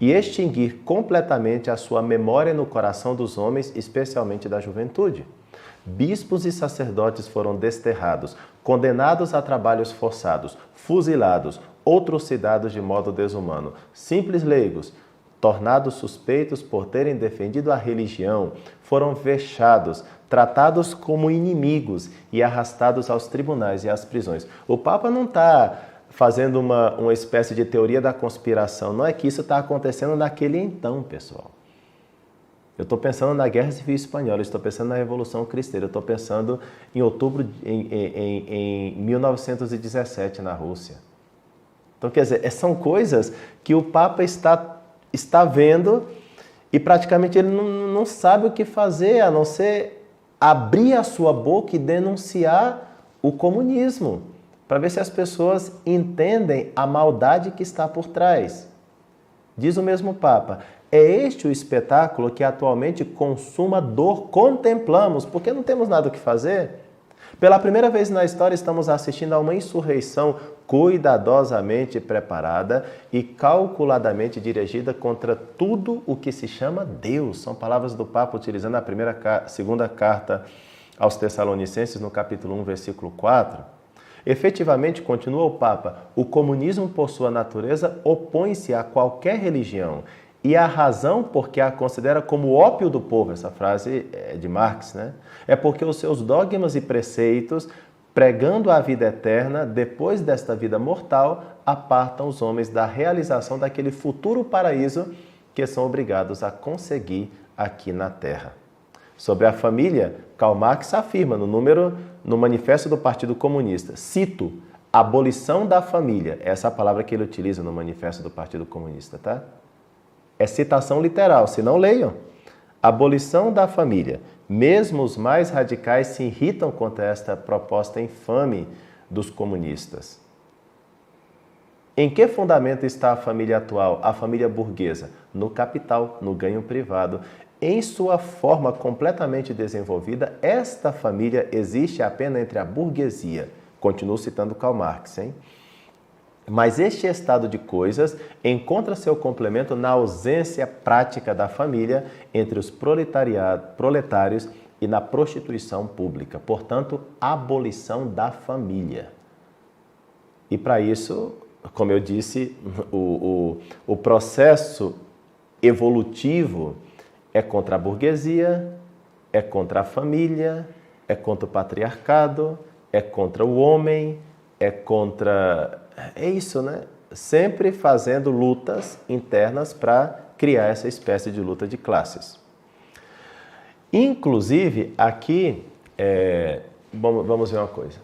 e extinguir completamente a sua memória no coração dos homens, especialmente da juventude. Bispos e sacerdotes foram desterrados, condenados a trabalhos forçados, fuzilados ou trucidados de modo desumano. Simples leigos, tornados suspeitos por terem defendido a religião, foram vexados, tratados como inimigos e arrastados aos tribunais e às prisões. O Papa não está fazendo uma espécie de teoria da conspiração. Não é que isso está acontecendo naquele então, pessoal. Eu estou pensando na Guerra Civil Espanhola, estou pensando na Revolução Cristã, eu estou pensando em outubro em 1917 na Rússia. Então, quer dizer, são coisas que o Papa está vendo e praticamente ele não sabe o que fazer, a não ser abrir a sua boca e denunciar o comunismo, para ver se as pessoas entendem a maldade que está por trás. Diz o mesmo Papa, é este o espetáculo que atualmente com suma dor contemplamos, porque não temos nada o que fazer. Pela primeira vez na história estamos assistindo a uma insurreição cuidadosamente preparada e calculadamente dirigida contra tudo o que se chama Deus. São palavras do Papa utilizando a segunda carta aos Tessalonicenses, no capítulo 1, versículo 4. Efetivamente, continua o Papa, o comunismo por sua natureza opõe-se a qualquer religião e a razão porque a considera como ópio do povo, essa frase é de Marx, né? É porque os seus dogmas e preceitos, pregando a vida eterna, depois desta vida mortal, apartam os homens da realização daquele futuro paraíso que são obrigados a conseguir aqui na Terra. Sobre a família, Karl Marx afirma no Manifesto do Partido Comunista, cito, abolição da família, essa é a palavra que ele utiliza no Manifesto do Partido Comunista, tá? É citação literal, se não leiam. Abolição da família. Mesmo os mais radicais se irritam contra esta proposta infame dos comunistas. Em que fundamento está a família atual, a família burguesa? No capital, no ganho privado. Em sua forma completamente desenvolvida, esta família existe apenas entre a burguesia. Continuo citando Karl Marx, hein? Mas este estado de coisas encontra seu complemento na ausência prática da família entre os proletários e na prostituição pública. Portanto, abolição da família. E para isso, como eu disse, o processo evolutivo é contra a burguesia, é contra a família, é contra o patriarcado, é contra o homem, é contra... É isso, né? Sempre fazendo lutas internas para criar essa espécie de luta de classes. Inclusive, aqui, vamos ver uma coisa.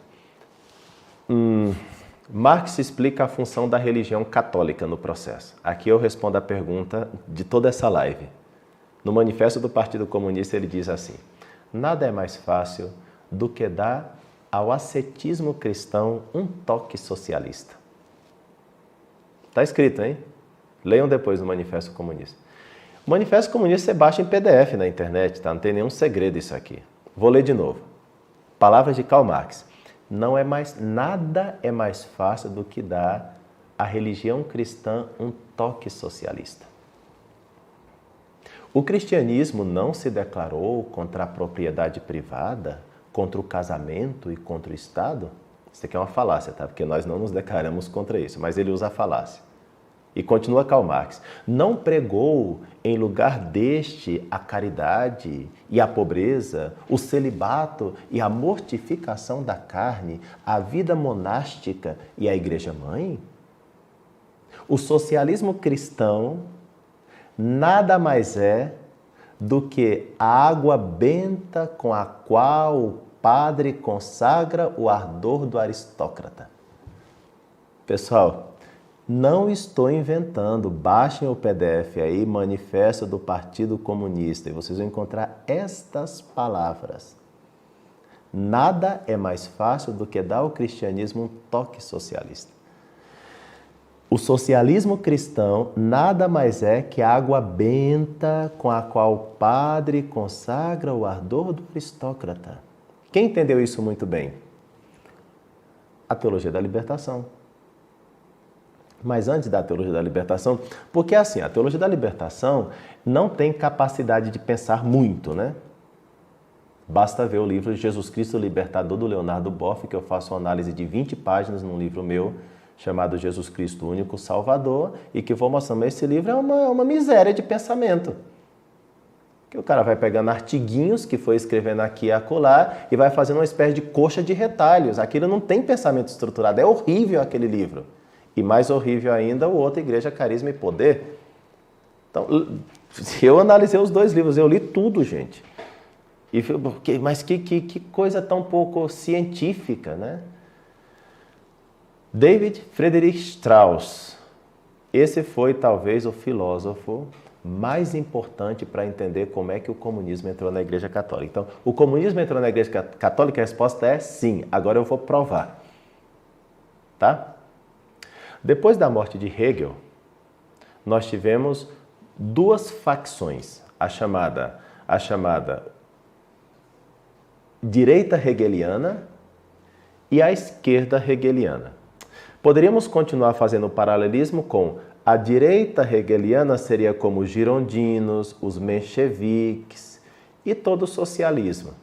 Marx explica a função da religião católica no processo. Aqui eu respondo a pergunta de toda essa live. No Manifesto do Partido Comunista ele diz assim, nada é mais fácil do que dar ao ascetismo cristão um toque socialista. Está escrito, hein? Leiam depois no Manifesto Comunista. O Manifesto Comunista você baixa em PDF na internet, tá? Não tem nenhum segredo isso aqui. Vou ler de novo. Palavras de Karl Marx. Nada é mais fácil do que dar à religião cristã um toque socialista. O cristianismo não se declarou contra a propriedade privada, contra o casamento e contra o Estado? Isso aqui é uma falácia, tá? Porque nós não nos declaramos contra isso, mas ele usa a falácia. E continua Karl Marx. Não pregou em lugar deste a caridade e a pobreza, o celibato e a mortificação da carne, a vida monástica e a igreja-mãe? O socialismo cristão nada mais é do que a água benta com a qual o padre consagra o ardor do aristócrata. Pessoal, não estou inventando. Baixem o PDF aí, Manifesto do Partido Comunista, e vocês vão encontrar estas palavras. Nada é mais fácil do que dar ao cristianismo um toque socialista. O socialismo cristão nada mais é que a água benta com a qual o padre consagra o ardor do aristócrata. Quem entendeu isso muito bem? A teologia da libertação. Mas antes da teologia da libertação, porque assim, a teologia da libertação não tem capacidade de pensar muito, né? Basta ver o livro Jesus Cristo Libertador, do Leonardo Boff, que eu faço uma análise de 20 páginas num livro meu, chamado Jesus Cristo Único Salvador, e que vou mostrando, esse livro é uma miséria de pensamento. Que o cara vai pegando artiguinhos que foi escrevendo aqui e acolá e vai fazendo uma espécie de coxa de retalhos. Aquilo não tem pensamento estruturado, é horrível aquele livro. E mais horrível ainda o outro, Igreja, Carisma e Poder. Então, eu analisei os dois livros, eu li tudo, gente. Mas que coisa tão pouco científica, né? David Friedrich Strauss. Esse foi talvez o filósofo mais importante para entender como é que o comunismo entrou na Igreja Católica. Então, o comunismo entrou na Igreja Católica? A resposta é sim. Agora eu vou provar. Tá? Depois da morte de Hegel, nós tivemos duas facções. A chamada direita hegeliana e a esquerda hegeliana. Poderíamos continuar fazendo o paralelismo com a direita hegeliana seria como os girondinos, os mencheviques e todo o socialismo.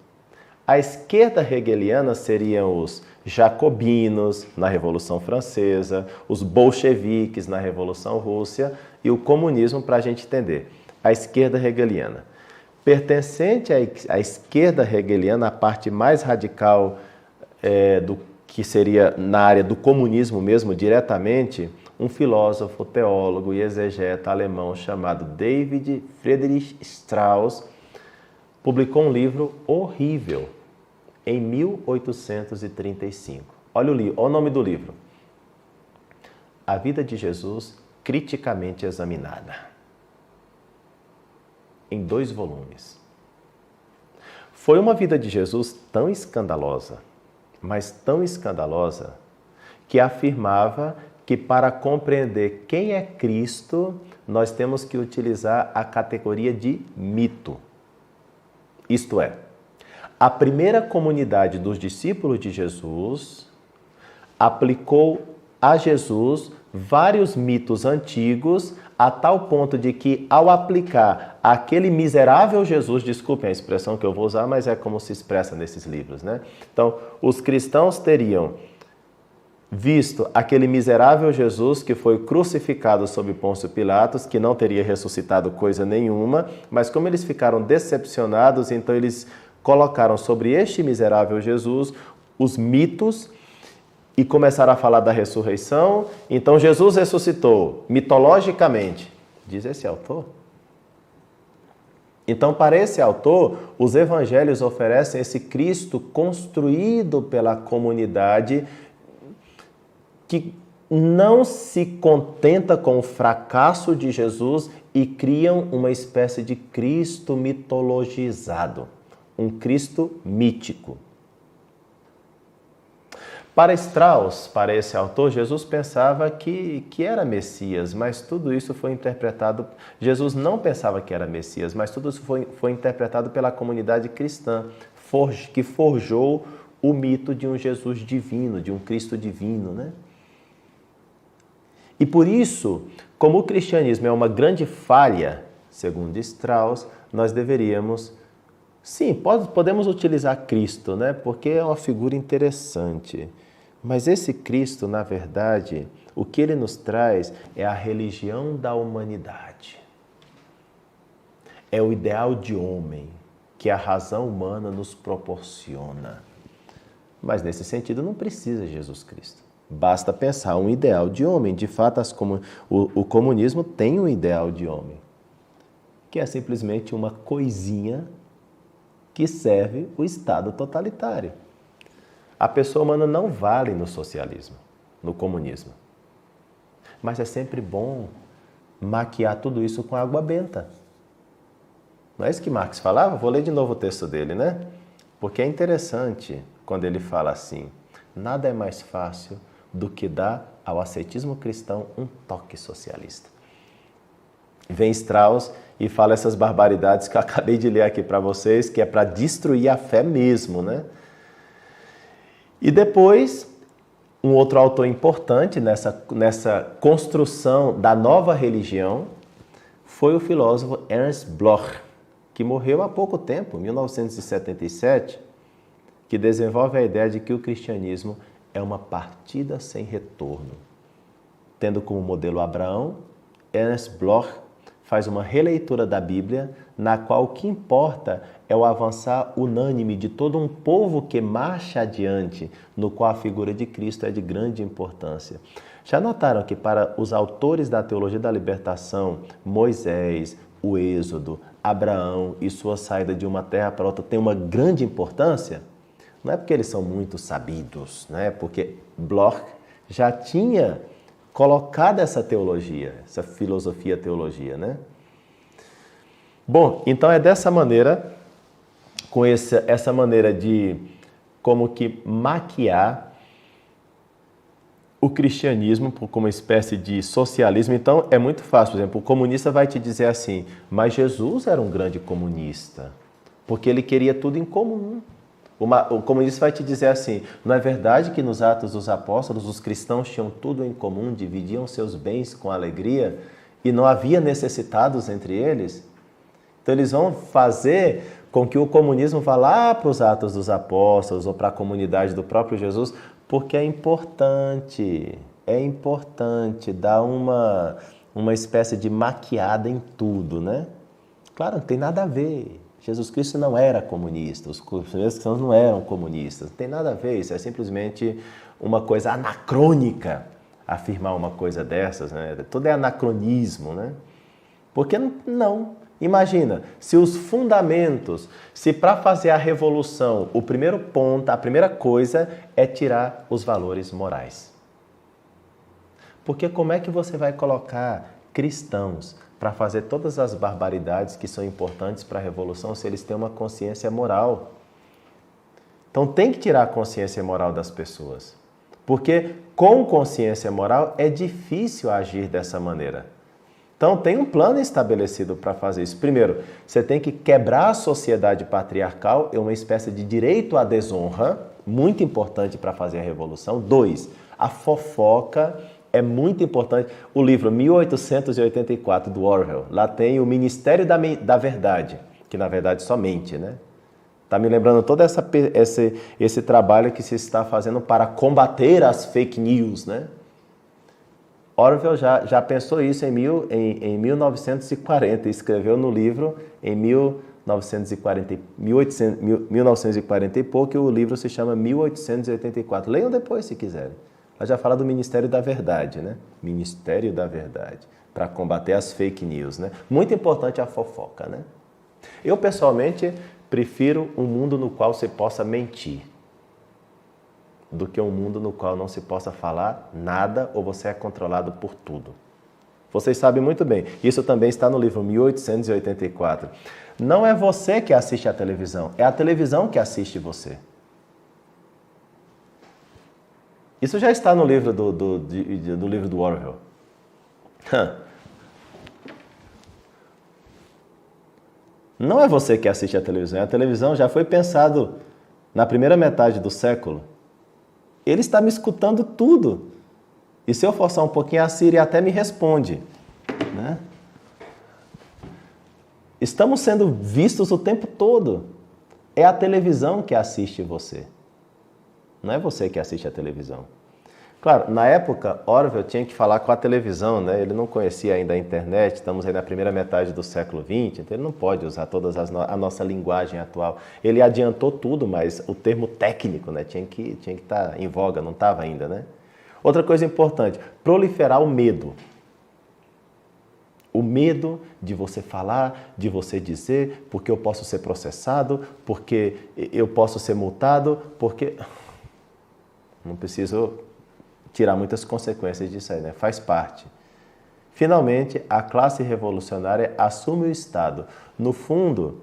A esquerda hegeliana seriam os jacobinos na Revolução Francesa, os bolcheviques na Revolução Russa e o comunismo, para a gente entender. A esquerda hegeliana. Pertencente à esquerda hegeliana, a parte mais radical do que seria na área do comunismo mesmo, diretamente, um filósofo, teólogo e exegeta alemão chamado David Friedrich Strauss publicou um livro horrível em 1835. Olha o nome do livro. A Vida de Jesus Criticamente Examinada. Em 2 volumes. Foi uma vida de Jesus tão escandalosa, mas tão escandalosa, que afirmava que para compreender quem é Cristo, nós temos que utilizar a categoria de mito. Isto é, a primeira comunidade dos discípulos de Jesus aplicou a Jesus vários mitos antigos, a tal ponto de que, ao aplicar aquele miserável Jesus, desculpem a expressão que eu vou usar, mas é como se expressa nesses livros, né? Então, os cristãos teriam visto aquele miserável Jesus que foi crucificado sob Pôncio Pilatos, que não teria ressuscitado coisa nenhuma, mas como eles ficaram decepcionados, então eles colocaram sobre este miserável Jesus os mitos e começaram a falar da ressurreição. Então Jesus ressuscitou mitologicamente, diz esse autor. Então, para esse autor, os evangelhos oferecem esse Cristo construído pela comunidade que não se contenta com o fracasso de Jesus e criam uma espécie de Cristo mitologizado, um Cristo mítico. Para Strauss, para esse autor, Jesus pensava que era Messias, mas tudo isso foi interpretado... Jesus não pensava que era Messias, mas tudo isso foi interpretado pela comunidade cristã, que forjou o mito de um Jesus divino, de um Cristo divino, né? E por isso, como o cristianismo é uma grande falha, segundo Strauss, nós deveríamos... Sim, podemos utilizar Cristo, né? Porque é uma figura interessante. Mas esse Cristo, na verdade, o que ele nos traz é a religião da humanidade. É o ideal de homem que a razão humana nos proporciona. Mas nesse sentido não precisa de Jesus Cristo. Basta pensar um ideal de homem. De fato, o comunismo tem um ideal de homem, que é simplesmente uma coisinha que serve o Estado totalitário. A pessoa humana não vale no socialismo, no comunismo. Mas é sempre bom maquiar tudo isso com água benta. Não é isso que Marx falava? Vou ler de novo o texto dele, né? Porque é interessante quando ele fala assim: nada é mais fácil do que dar ao ascetismo cristão um toque socialista. Vem Strauss e fala essas barbaridades que eu acabei de ler aqui para vocês, que é para destruir a fé mesmo, né? E depois, um outro autor importante nessa construção da nova religião foi o filósofo Ernst Bloch, que morreu há pouco tempo, em 1977, que desenvolve a ideia de que o cristianismo é uma partida sem retorno. Tendo como modelo Abraão, Ernst Bloch faz uma releitura da Bíblia, na qual o que importa é o avançar unânime de todo um povo que marcha adiante, no qual a figura de Cristo é de grande importância. Já notaram que para os autores da teologia da libertação, Moisés, o Êxodo, Abraão e sua saída de uma terra para outra tem uma grande importância? Não é porque eles são muito sabidos, né? Porque Bloch já tinha colocado essa teologia, essa filosofia teologia, né? Bom, então é dessa maneira, com essa maneira de como que maquiar o cristianismo como uma espécie de socialismo. Então é muito fácil, por exemplo, o comunista vai te dizer assim, mas Jesus era um grande comunista, porque ele queria tudo em comum. O comunista vai te dizer assim, não é verdade que nos Atos dos Apóstolos os cristãos tinham tudo em comum, dividiam seus bens com alegria e não havia necessitados entre eles? Então eles vão fazer com que o comunismo vá lá para os Atos dos Apóstolos ou para a comunidade do próprio Jesus, porque é importante dar uma espécie de maquiada em tudo, né? Claro, não tem nada a ver. Jesus Cristo não era comunista, os cristãos não eram comunistas, não tem nada a ver, isso é simplesmente uma coisa anacrônica afirmar uma coisa dessas, né? Tudo é anacronismo, né? Porque não. Imagina, se os fundamentos, se para fazer a revolução, o primeiro ponto, a primeira coisa é tirar os valores morais. Porque como é que você vai colocar cristãos para fazer todas as barbaridades que são importantes para a revolução se eles têm uma consciência moral? Então tem que tirar a consciência moral das pessoas. Porque com consciência moral é difícil agir dessa maneira. Então tem um plano estabelecido para fazer isso. Primeiro, você tem que quebrar a sociedade patriarcal, é uma espécie de direito à desonra, muito importante para fazer a revolução. 2, a fofoca é muito importante. O livro 1884 do Orwell, lá tem o Ministério da Verdade, que na verdade só mente, né? Está me lembrando todo esse trabalho que se está fazendo para combater as fake news, né? Orwell já pensou isso em 1940, escreveu no livro em 1940 e pouco, e o livro se chama 1884. Leiam depois se quiserem. Ela já fala do Ministério da Verdade, né? Ministério da Verdade, para combater as fake news, né? Muito importante a fofoca, né? Eu, pessoalmente, prefiro um mundo no qual você possa mentir do que um mundo no qual não se possa falar nada ou você é controlado por tudo. Vocês sabem muito bem. Isso também está no livro 1884. Não é você que assiste a televisão, é a televisão que assiste você. Isso já está no livro do livro do Orwell. Não é você que assiste a televisão. A televisão já foi pensado na primeira metade do século. Ele está me escutando tudo. E se eu forçar um pouquinho, a Siri até me responde, né? Estamos sendo vistos o tempo todo. É a televisão que assiste você. Não é você que assiste a televisão. Claro, na época, Orwell tinha que falar com a televisão, né? Ele não conhecia ainda a internet, estamos aí na primeira metade do século XX, então ele não pode usar a nossa linguagem atual. Ele adiantou tudo, mas o termo técnico, né? tinha que estar em voga, não estava ainda, né? Outra coisa importante, proliferar o medo. O medo de você falar, de você dizer, porque eu posso ser processado, porque eu posso ser multado, porque... Não preciso tirar muitas consequências disso aí, né? Faz parte. Finalmente, a classe revolucionária assume o Estado. No fundo,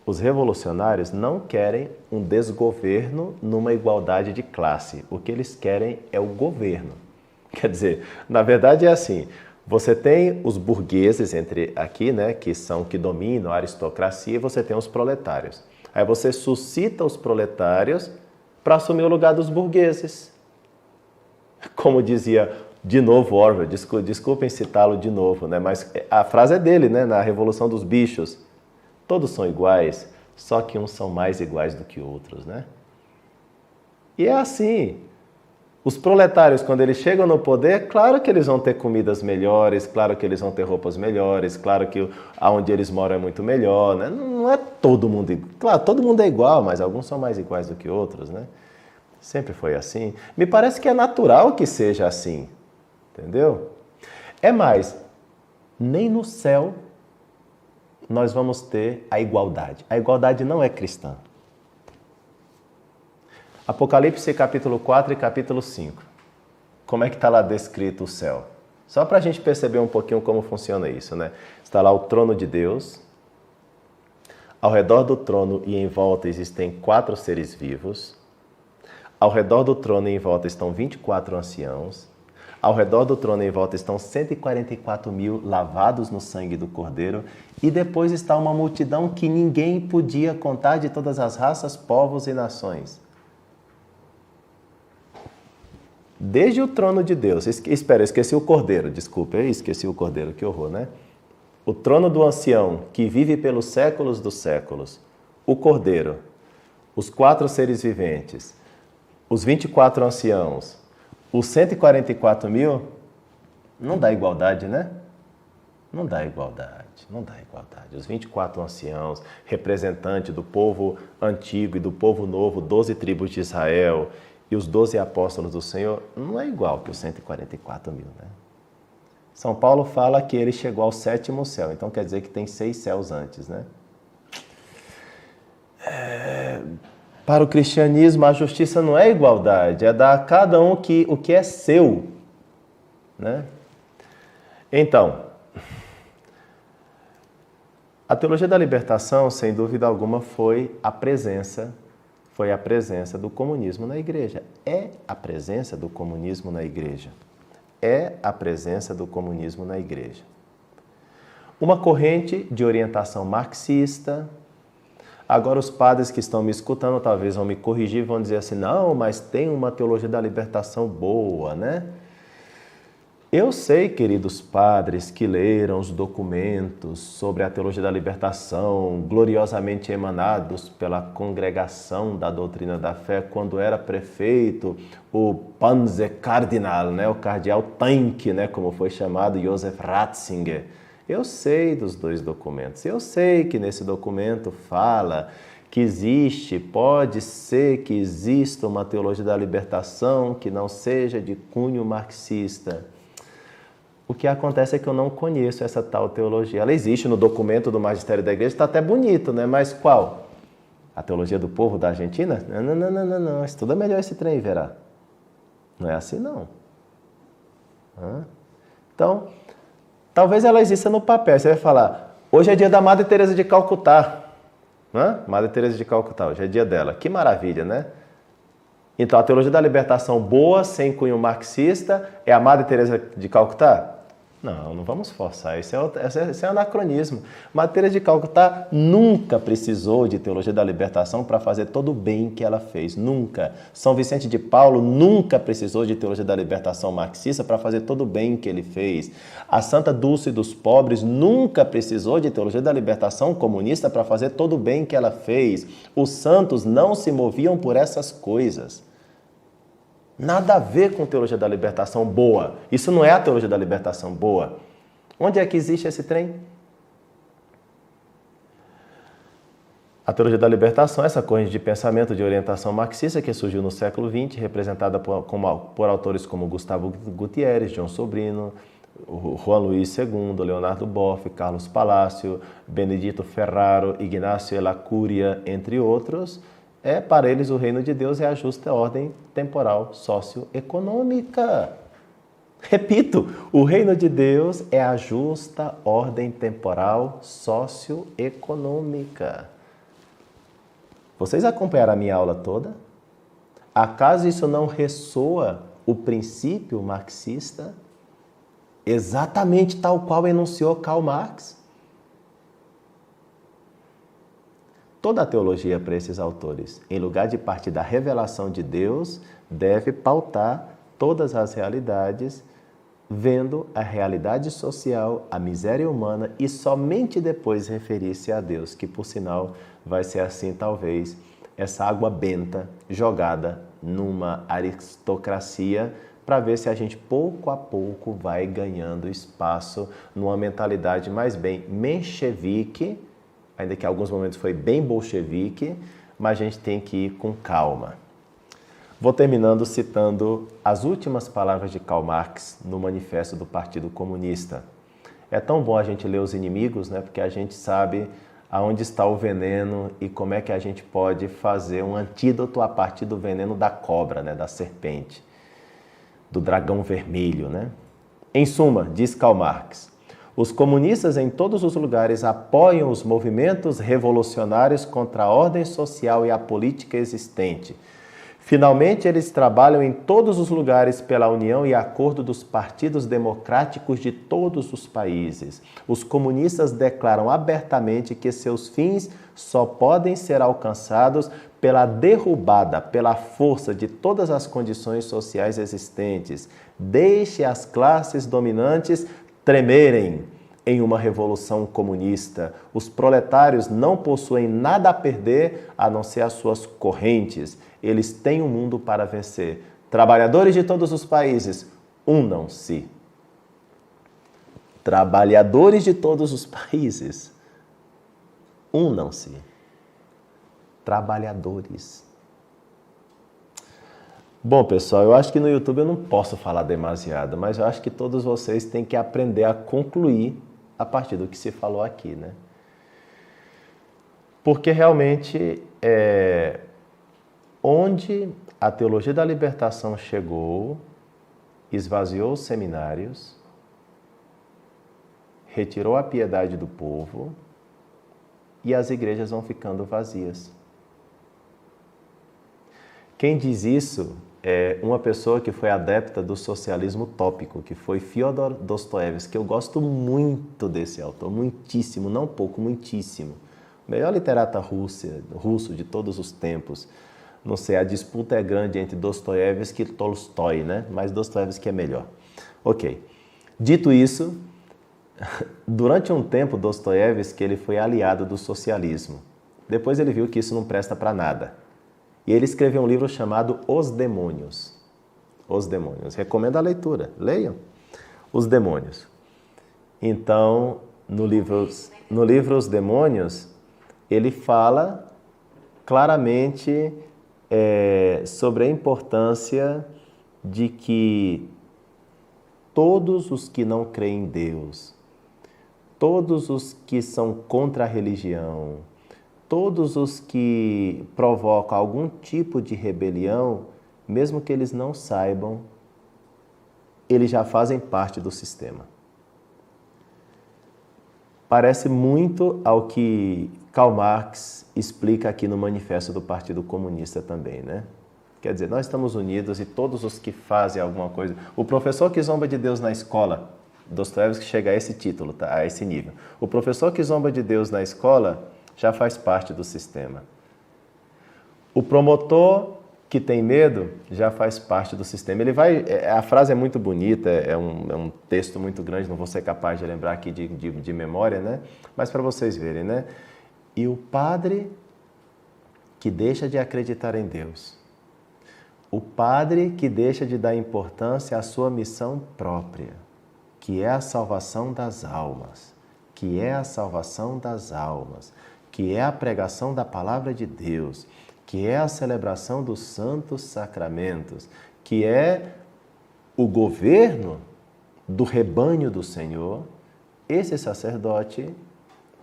os revolucionários não querem um desgoverno numa igualdade de classe. O que eles querem é o governo. Quer dizer, na verdade é assim, você tem os burgueses aqui, né, que dominam a aristocracia, e você tem os proletários. Aí você suscita os proletários para assumir o lugar dos burgueses. Como dizia de novo Orwell, desculpem citá-lo de novo, né? Mas a frase é dele, né? Na Revolução dos Bichos. Todos são iguais, só que uns são mais iguais do que outros, né? E é assim. Os proletários, quando eles chegam no poder, claro que eles vão ter comidas melhores, claro que eles vão ter roupas melhores, claro que aonde eles moram é muito melhor, né? Não é todo mundo igual. Claro, todo mundo é igual, mas alguns são mais iguais do que outros, né? Sempre foi assim. Me parece que é natural que seja assim, entendeu? É mais, nem no céu nós vamos ter a igualdade. A igualdade não é cristã. Apocalipse capítulo 4 e capítulo 5. como é que está lá descrito o céu? Só para a gente perceber um pouquinho como funciona isso, né? Está lá o trono de Deus. Ao redor do trono e em volta existem 4 seres vivos. Ao redor do trono e em volta estão 24 anciãos. Ao redor do trono e em volta estão 144 mil lavados no sangue do Cordeiro. E depois está uma multidão que ninguém podia contar, de todas as raças, povos e nações. Desde o trono de Deus, espera, eu esqueci o Cordeiro, desculpa, eu esqueci o Cordeiro, que horror, né? O trono do ancião, que vive pelos séculos dos séculos, o Cordeiro, os 4 seres viventes, os 24 anciãos, os 144 mil, não dá igualdade, né? Não dá igualdade, não dá igualdade. Os 24 anciãos, representante do povo antigo e do povo novo, 12 tribos de Israel, e os 12 apóstolos do Senhor, não é igual que os 144 mil, né? São Paulo fala que ele chegou ao 7º céu, então quer dizer que tem 6 céus antes, né? Para o cristianismo, a justiça não é igualdade, é dar a cada um o que é seu, né? Então, a teologia da libertação, sem dúvida alguma, foi a presença do comunismo na igreja. É a presença do comunismo na igreja. É a presença do comunismo na igreja. Uma corrente de orientação marxista. Agora os padres que estão me escutando talvez vão me corrigir e vão dizer assim, não, mas tem uma teologia da libertação boa, né? Eu sei, queridos padres, que leram os documentos sobre a teologia da libertação, gloriosamente emanados pela Congregação da Doutrina da Fé, quando era prefeito o Panzerkardinal, né, o cardeal tanque, né, como foi chamado, Josef Ratzinger. Eu sei dos 2 documentos. Eu sei que nesse documento fala que pode ser que exista uma teologia da libertação que não seja de cunho marxista. O que acontece é que eu não conheço essa tal teologia. Ela existe no documento do Magistério da Igreja, está até bonito, né? Mas qual? A teologia do povo da Argentina? Não. Estuda melhor esse trem, verá. Não é assim, não. Então, talvez ela exista no papel. Você vai falar, hoje é dia da Madre Teresa de Calcutá. Madre Teresa de Calcutá, hoje é dia dela. Que maravilha, né? Então, a teologia da libertação boa, sem cunho marxista, é a Madre Teresa de Calcutá? Não vamos forçar, isso é anacronismo. Madre Teresa de Calcutá nunca precisou de teologia da libertação para fazer todo o bem que ela fez, nunca. São Vicente de Paulo nunca precisou de teologia da libertação marxista para fazer todo o bem que ele fez. A Santa Dulce dos Pobres nunca precisou de teologia da libertação comunista para fazer todo o bem que ela fez. Os santos não se moviam por essas coisas. Nada a ver com teologia da libertação boa. Isso não é a teologia da libertação boa. Onde é que existe esse trem? A teologia da libertação é essa corrente de pensamento de orientação marxista que surgiu no século XX, representada por autores como Gustavo Gutierrez, John Sobrino, Juan Luís II, Leonardo Boff, Carlos Palácio, Benedito Ferraro, Ignacio Elacúria, entre outros. Para eles, o reino de Deus é a justa ordem temporal socioeconômica. Repito, o reino de Deus é a justa ordem temporal socioeconômica. Vocês acompanharam a minha aula toda? Acaso isso não ressoa o princípio marxista? Exatamente tal qual enunciou Karl Marx? Toda a teologia para esses autores, em lugar de partir da revelação de Deus, deve pautar todas as realidades, vendo a realidade social, a miséria humana e somente depois referir-se a Deus, que por sinal vai ser assim talvez essa água benta jogada numa aristocracia para ver se a gente pouco a pouco vai ganhando espaço numa mentalidade mais bem menchevique, ainda que em alguns momentos foi bem bolchevique, mas a gente tem que ir com calma. Vou terminando citando as últimas palavras de Karl Marx no Manifesto do Partido Comunista. É tão bom a gente ler os inimigos, né? Porque a gente sabe aonde está o veneno e como é que a gente pode fazer um antídoto a partir do veneno da cobra, né? Da serpente. do dragão vermelho, né? Em suma, diz Karl Marx, os comunistas em todos os lugares apoiam os movimentos revolucionários contra a ordem social e a política existente. Finalmente, eles trabalham em todos os lugares pela união e acordo dos partidos democráticos de todos os países. Os comunistas declaram abertamente que seus fins só podem ser alcançados pela derrubada, pela força de todas as condições sociais existentes. Deixe as classes dominantes tremerem em uma revolução comunista. Os proletários não possuem nada a perder a não ser as suas correntes. Eles têm um mundo para vencer. Trabalhadores de todos os países, unam-se. Trabalhadores de todos os países, unam-se. Trabalhadores. Bom, pessoal, eu acho que no YouTube eu não posso falar demasiado, mas eu acho que todos vocês têm que aprender a concluir a partir do que se falou aqui, né? Porque realmente onde a teologia da libertação chegou, esvaziou os seminários, retirou a piedade do povo e as igrejas vão ficando vazias. Quem diz isso é uma pessoa que foi adepta do socialismo utópico, que foi Fyodor Dostoiévski, que eu gosto muito desse autor, muitíssimo, não pouco, muitíssimo. O melhor literata russo de todos os tempos. Não sei, a disputa é grande entre Dostoiévski e Tolstói, né? Mas Dostoiévski é melhor. Ok. Dito isso, durante um tempo, Dostoiévski ele foi aliado do socialismo. Depois ele viu que isso não presta para nada. E ele escreveu um livro chamado Os Demônios. Os Demônios. Recomendo a leitura. Leiam. Os Demônios. Então, no livro Os Demônios, ele fala claramente sobre a importância de que todos os que não creem em Deus, todos os que são contra a religião, todos os que provocam algum tipo de rebelião, mesmo que eles não saibam, eles já fazem parte do sistema. Parece muito ao que Karl Marx explica aqui no Manifesto do Partido Comunista também, né? Quer dizer, nós estamos unidos e todos os que fazem alguma coisa... O professor que zomba de Deus na escola, Dostoiévski chega a esse título, tá? A esse nível. O professor que zomba de Deus na escola já faz parte do sistema. O promotor que tem medo já faz parte do sistema. Ele vai, a frase é muito bonita, é um texto muito grande, não vou ser capaz de lembrar aqui de memória, né? Mas para vocês verem, né? E o padre que deixa de acreditar em Deus, o padre que deixa de dar importância à sua missão própria, que é a salvação das almas, que é a salvação das almas, que é a pregação da palavra de Deus, que é a celebração dos santos sacramentos, que é o governo do rebanho do Senhor, esse sacerdote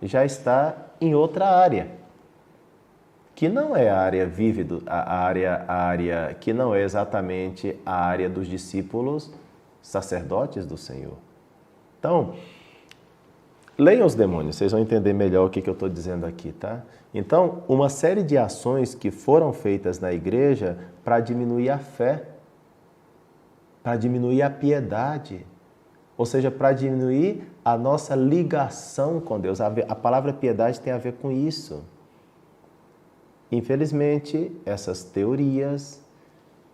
já está em outra área, que não é a área vívida, a área que não é exatamente a área dos discípulos sacerdotes do Senhor. Então, leiam Os Demônios, vocês vão entender melhor o que eu estou dizendo aqui, tá? Então, uma série de ações que foram feitas na igreja para diminuir a fé, para diminuir a piedade, ou seja, para diminuir a nossa ligação com Deus. A palavra piedade tem a ver com isso. Infelizmente, essas teorias,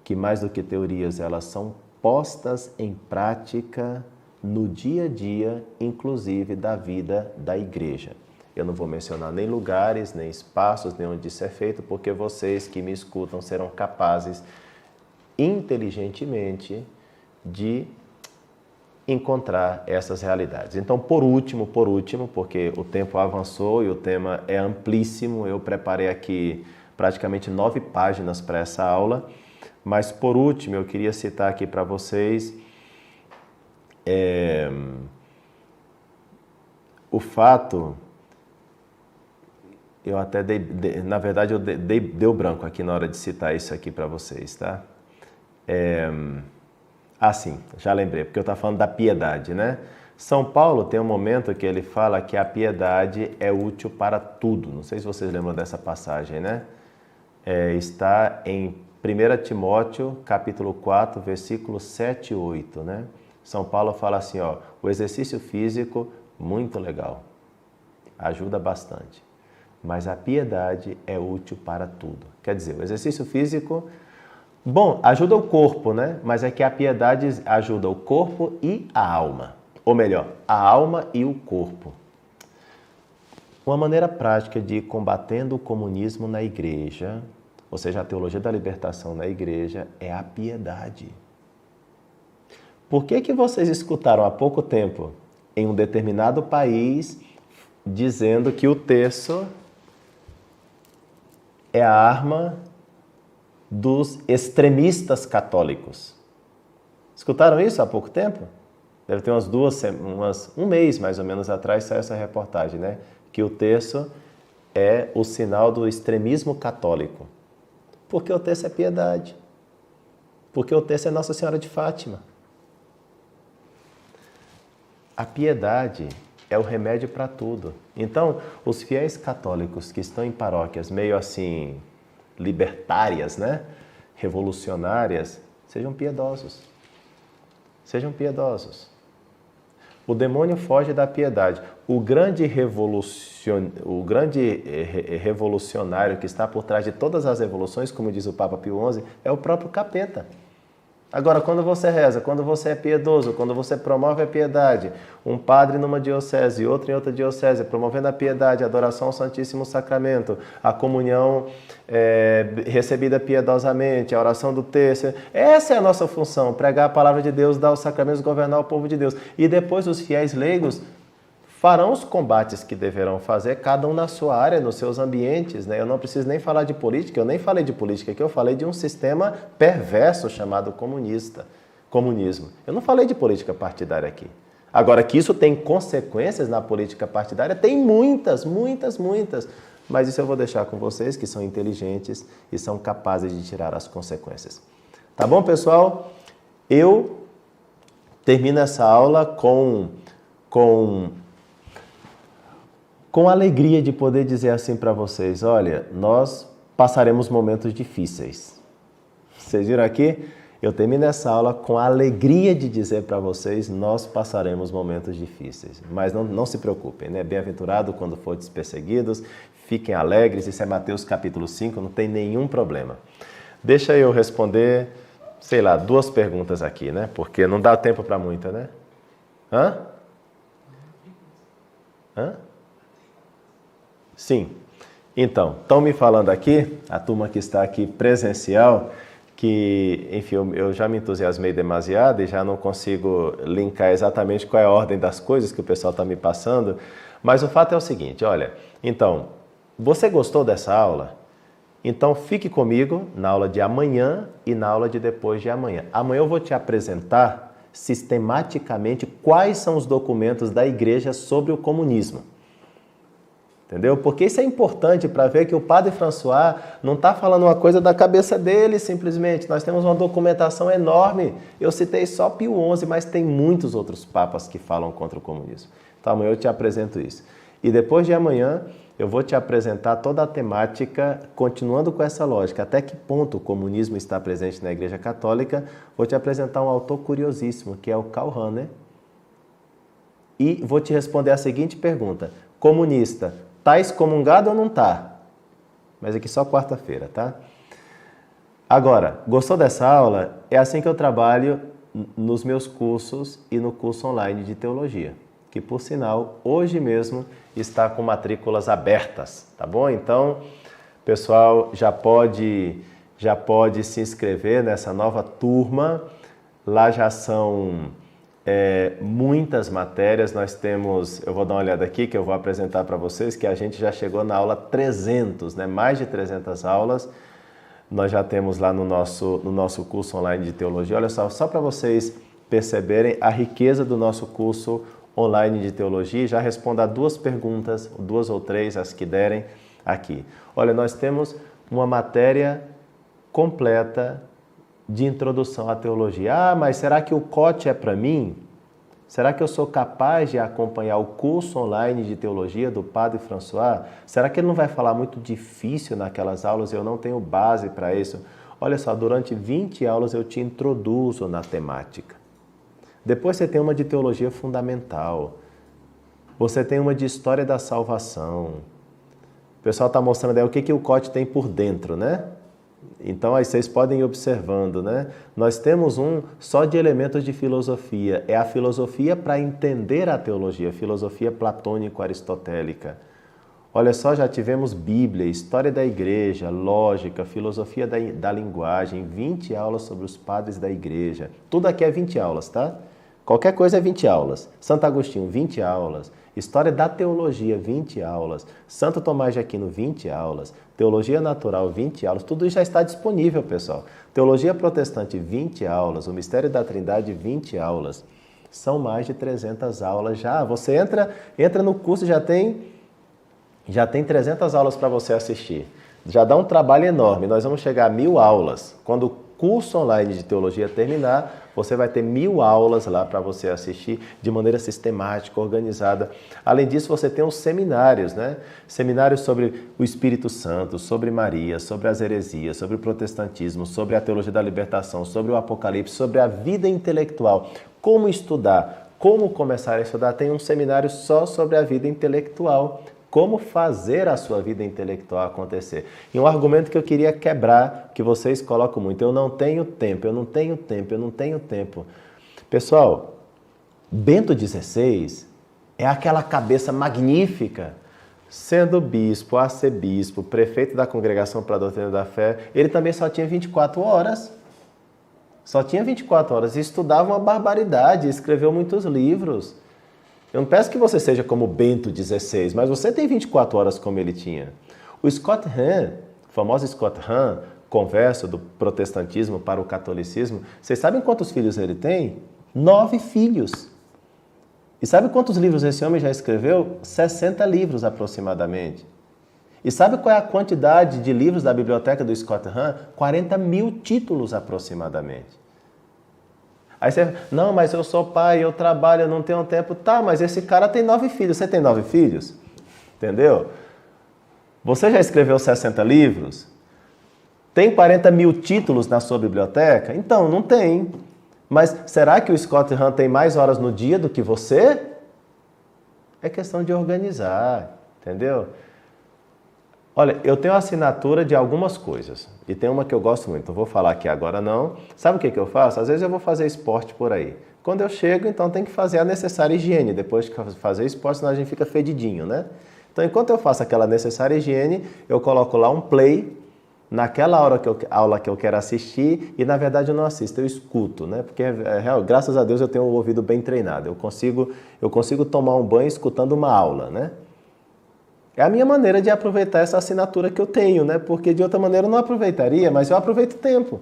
que mais do que teorias, elas são postas em prática no dia a dia, inclusive da vida da igreja. Eu não vou mencionar nem lugares, nem espaços, nem onde isso é feito, porque vocês que me escutam serão capazes, inteligentemente, de encontrar essas realidades. Então, por último, porque o tempo avançou e o tema é amplíssimo, eu preparei aqui praticamente 9 páginas para essa aula, mas por último eu queria citar aqui para vocês o fato, eu até na verdade eu deu branco aqui na hora de citar isso aqui para vocês, tá? Ah, sim, já lembrei, porque eu estava falando da piedade, né? São Paulo tem um momento que ele fala que a piedade é útil para tudo. Não sei se vocês lembram dessa passagem, né? Está em 1 Timóteo, capítulo 4, versículos 7 e 8, né? São Paulo fala assim, ó, o exercício físico, muito legal, ajuda bastante, mas a piedade é útil para tudo. Quer dizer, o exercício físico, bom, ajuda o corpo, né? Mas é que a piedade ajuda o corpo e a alma. Ou melhor, a alma e o corpo. Uma maneira prática de ir combatendo o comunismo na igreja, ou seja, a teologia da libertação na igreja, é a piedade. Por que vocês escutaram há pouco tempo, em um determinado país, dizendo que o terço é a arma dos extremistas católicos? Escutaram isso há pouco tempo? Deve ter um mês mais ou menos atrás saiu essa reportagem, né? Que o terço é o sinal do extremismo católico. Porque o terço é piedade. Porque o terço é Nossa Senhora de Fátima. A piedade é o remédio para tudo. Então, os fiéis católicos que estão em paróquias meio assim libertárias, né? Revolucionárias, sejam piedosos. Sejam piedosos. O demônio foge da piedade. O grande revolucionário que está por trás de todas as revoluções, como diz o Papa Pio XI, é o próprio capeta. Agora, quando você reza, quando você é piedoso, quando você promove a piedade, um padre numa diocese e outro em outra diocese, promovendo a piedade, a adoração ao Santíssimo Sacramento, a comunhão recebida piedosamente, a oração do terço, essa é a nossa função, pregar a palavra de Deus, dar os sacramentos, governar o povo de Deus. E depois os fiéis leigos farão os combates que deverão fazer, cada um na sua área, nos seus ambientes, né? Eu não preciso nem falar de política, eu nem falei de política aqui, eu falei de um sistema perverso chamado comunismo. Eu não falei de política partidária aqui. Agora, que isso tem consequências na política partidária, tem muitas, muitas, muitas. Mas isso eu vou deixar com vocês, que são inteligentes e são capazes de tirar as consequências. Tá bom, pessoal? Eu termino essa aula com alegria de poder dizer assim para vocês, olha, nós passaremos momentos difíceis. Vocês viram aqui? Eu termino essa aula com a alegria de dizer para vocês, nós passaremos momentos difíceis. Mas não se preocupem, né? Bem-aventurado quando fordes perseguidos, fiquem alegres, isso é Mateus capítulo 5, não tem nenhum problema. Deixa eu responder, sei lá, 2 perguntas aqui, né? Porque não dá tempo para muita, né? Hã? Sim. Então, estão me falando aqui, a turma que está aqui presencial, que, enfim, eu já me entusiasmei demasiado e já não consigo linkar exatamente qual é a ordem das coisas que o pessoal está me passando, mas o fato é o seguinte, olha, então, você gostou dessa aula? Então, fique comigo na aula de amanhã e na aula de depois de amanhã. Amanhã eu vou te apresentar sistematicamente quais são os documentos da igreja sobre o comunismo. Entendeu? Porque isso é importante para ver que o Padre François não está falando uma coisa da cabeça dele simplesmente. Nós temos uma documentação enorme. Eu citei só Pio XI, mas tem muitos outros papas que falam contra o comunismo. Então amanhã eu te apresento isso. E depois de amanhã eu vou te apresentar toda a temática, continuando com essa lógica, até que ponto o comunismo está presente na Igreja Católica. Vou te apresentar um autor curiosíssimo, que é o Karl Rahner. E vou te responder a seguinte pergunta. Comunista, tá excomungado ou não tá? Mas aqui só quarta-feira, tá? Agora, gostou dessa aula? É assim que eu trabalho nos meus cursos e no curso online de teologia, que por sinal, hoje mesmo está com matrículas abertas, tá bom? Então, pessoal, já pode se inscrever nessa nova turma. Lá já são muitas matérias, nós temos, eu vou dar uma olhada aqui que eu vou apresentar para vocês, que a gente já chegou na aula 300, né? Mais de 300 aulas, nós já temos lá no nosso curso online de teologia. Olha só para vocês perceberem a riqueza do nosso curso online de teologia, já respondo a 2 perguntas, 2 ou 3, as que derem aqui. Olha, nós temos uma matéria completa de introdução à teologia. Ah, mas será que o COT é para mim? Será que eu sou capaz de acompanhar o curso online de teologia do Padre François? Será que ele não vai falar muito difícil naquelas aulas e eu não tenho base para isso? Olha só, durante 20 aulas eu te introduzo na temática. Depois você tem uma de teologia fundamental. Você tem uma de história da salvação. O pessoal está mostrando aí o que o COT tem por dentro, né? Então, aí vocês podem ir observando, né? Nós temos um só de elementos de filosofia. É a filosofia para entender a teologia, filosofia platônico-aristotélica. Olha só, já tivemos Bíblia, história da igreja, lógica, filosofia da linguagem, 20 aulas sobre os padres da igreja. Tudo aqui é 20 aulas, tá? Qualquer coisa é 20 aulas. Santo Agostinho, 20 aulas. História da teologia, 20 aulas. Santo Tomás de Aquino, 20 aulas. Teologia natural, 20 aulas. Tudo isso já está disponível, pessoal. Teologia protestante, 20 aulas. O mistério da Trindade, 20 aulas. São mais de 300 aulas já. Você entra no curso e já tem 300 aulas para você assistir. Já dá um trabalho enorme. Nós vamos chegar a 1000 aulas. Quando o curso online de teologia terminar, você vai ter 1000 aulas lá para você assistir de maneira sistemática, organizada. Além disso, você tem os seminários, né? Seminários sobre o Espírito Santo, sobre Maria, sobre as heresias, sobre o protestantismo, sobre a teologia da libertação, sobre o Apocalipse, sobre a vida intelectual. Como estudar, como começar a estudar. Tem um seminário só sobre a vida intelectual. Como fazer a sua vida intelectual acontecer. E um argumento que eu queria quebrar, que vocês colocam muito, eu não tenho tempo, eu não tenho tempo, eu não tenho tempo. Pessoal, Bento XVI é aquela cabeça magnífica, sendo bispo, arcebispo, prefeito da Congregação para a Doutrina da Fé, ele também só tinha 24 horas. Só tinha 24 horas e estudava uma barbaridade, escreveu muitos livros. Eu não peço que você seja como Bento XVI, mas você tem 24 horas como ele tinha. O Scott Hahn, o famoso Scott Hahn, converso do protestantismo para o catolicismo, vocês sabem quantos filhos ele tem? 9 filhos. E sabe quantos livros esse homem já escreveu? 60 livros aproximadamente. E sabe qual é a quantidade de livros da biblioteca do Scott Hahn? 40 mil títulos aproximadamente. Aí você, não, mas eu sou pai, eu trabalho, eu não tenho tempo. Tá, mas esse cara tem 9 filhos. Você tem 9 filhos? Entendeu? Você já escreveu 60 livros? Tem 40 mil títulos na sua biblioteca? Então, não tem. Mas será que o Scott Hahn tem mais horas no dia do que você? É questão de organizar, entendeu? Olha, eu tenho assinatura de algumas coisas e tem uma que eu gosto muito, eu vou falar aqui agora não. Sabe o que eu faço? Às vezes eu vou fazer esporte por aí. Quando eu chego, então tem que fazer a necessária higiene. Depois de fazer esporte, senão a gente fica fedidinho, né? Então, enquanto eu faço aquela necessária higiene, eu coloco lá um play naquela aula que eu quero assistir e, na verdade, eu não assisto, eu escuto, né? Porque, graças a Deus, eu tenho um ouvido bem treinado. Eu consigo tomar um banho escutando uma aula, né? É a minha maneira de aproveitar essa assinatura que eu tenho, né? Porque de outra maneira eu não aproveitaria, mas eu aproveito o tempo.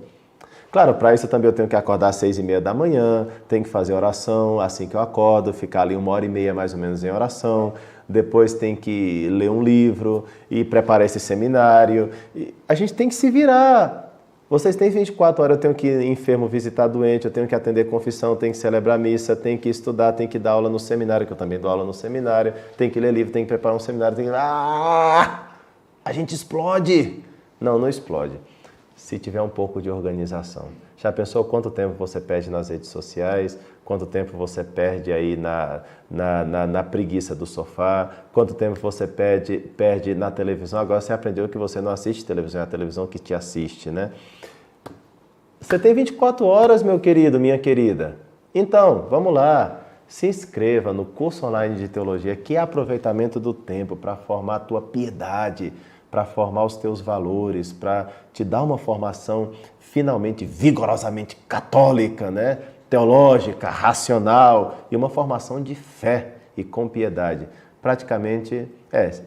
Claro, para isso também eu tenho que acordar às 6h30 da manhã, tenho que fazer oração assim que eu acordo, ficar ali 1h30 mais ou menos em oração, depois tem que ler um livro e preparar esse seminário. E a gente tem que se virar. Vocês têm 24 horas, eu tenho que ir enfermo visitar doente, eu tenho que atender confissão, tenho que celebrar missa, tenho que estudar, tenho que dar aula no seminário, que eu também dou aula no seminário, tenho que ler livro, tenho que preparar um seminário, tenho que... A gente explode! Não, não explode. Se tiver um pouco de organização. Já pensou quanto tempo você perde nas redes sociais? Quanto tempo você perde aí na preguiça do sofá? Quanto tempo você perde na televisão? Agora você aprendeu que você não assiste televisão, é a televisão que te assiste, né? Você tem 24 horas, meu querido, minha querida. Então, vamos lá. Se inscreva no curso online de teologia, que é aproveitamento do tempo para formar a tua piedade, para formar os teus valores, para te dar uma formação finalmente, vigorosamente católica, né? Teológica, racional e uma formação de fé e com piedade. Praticamente,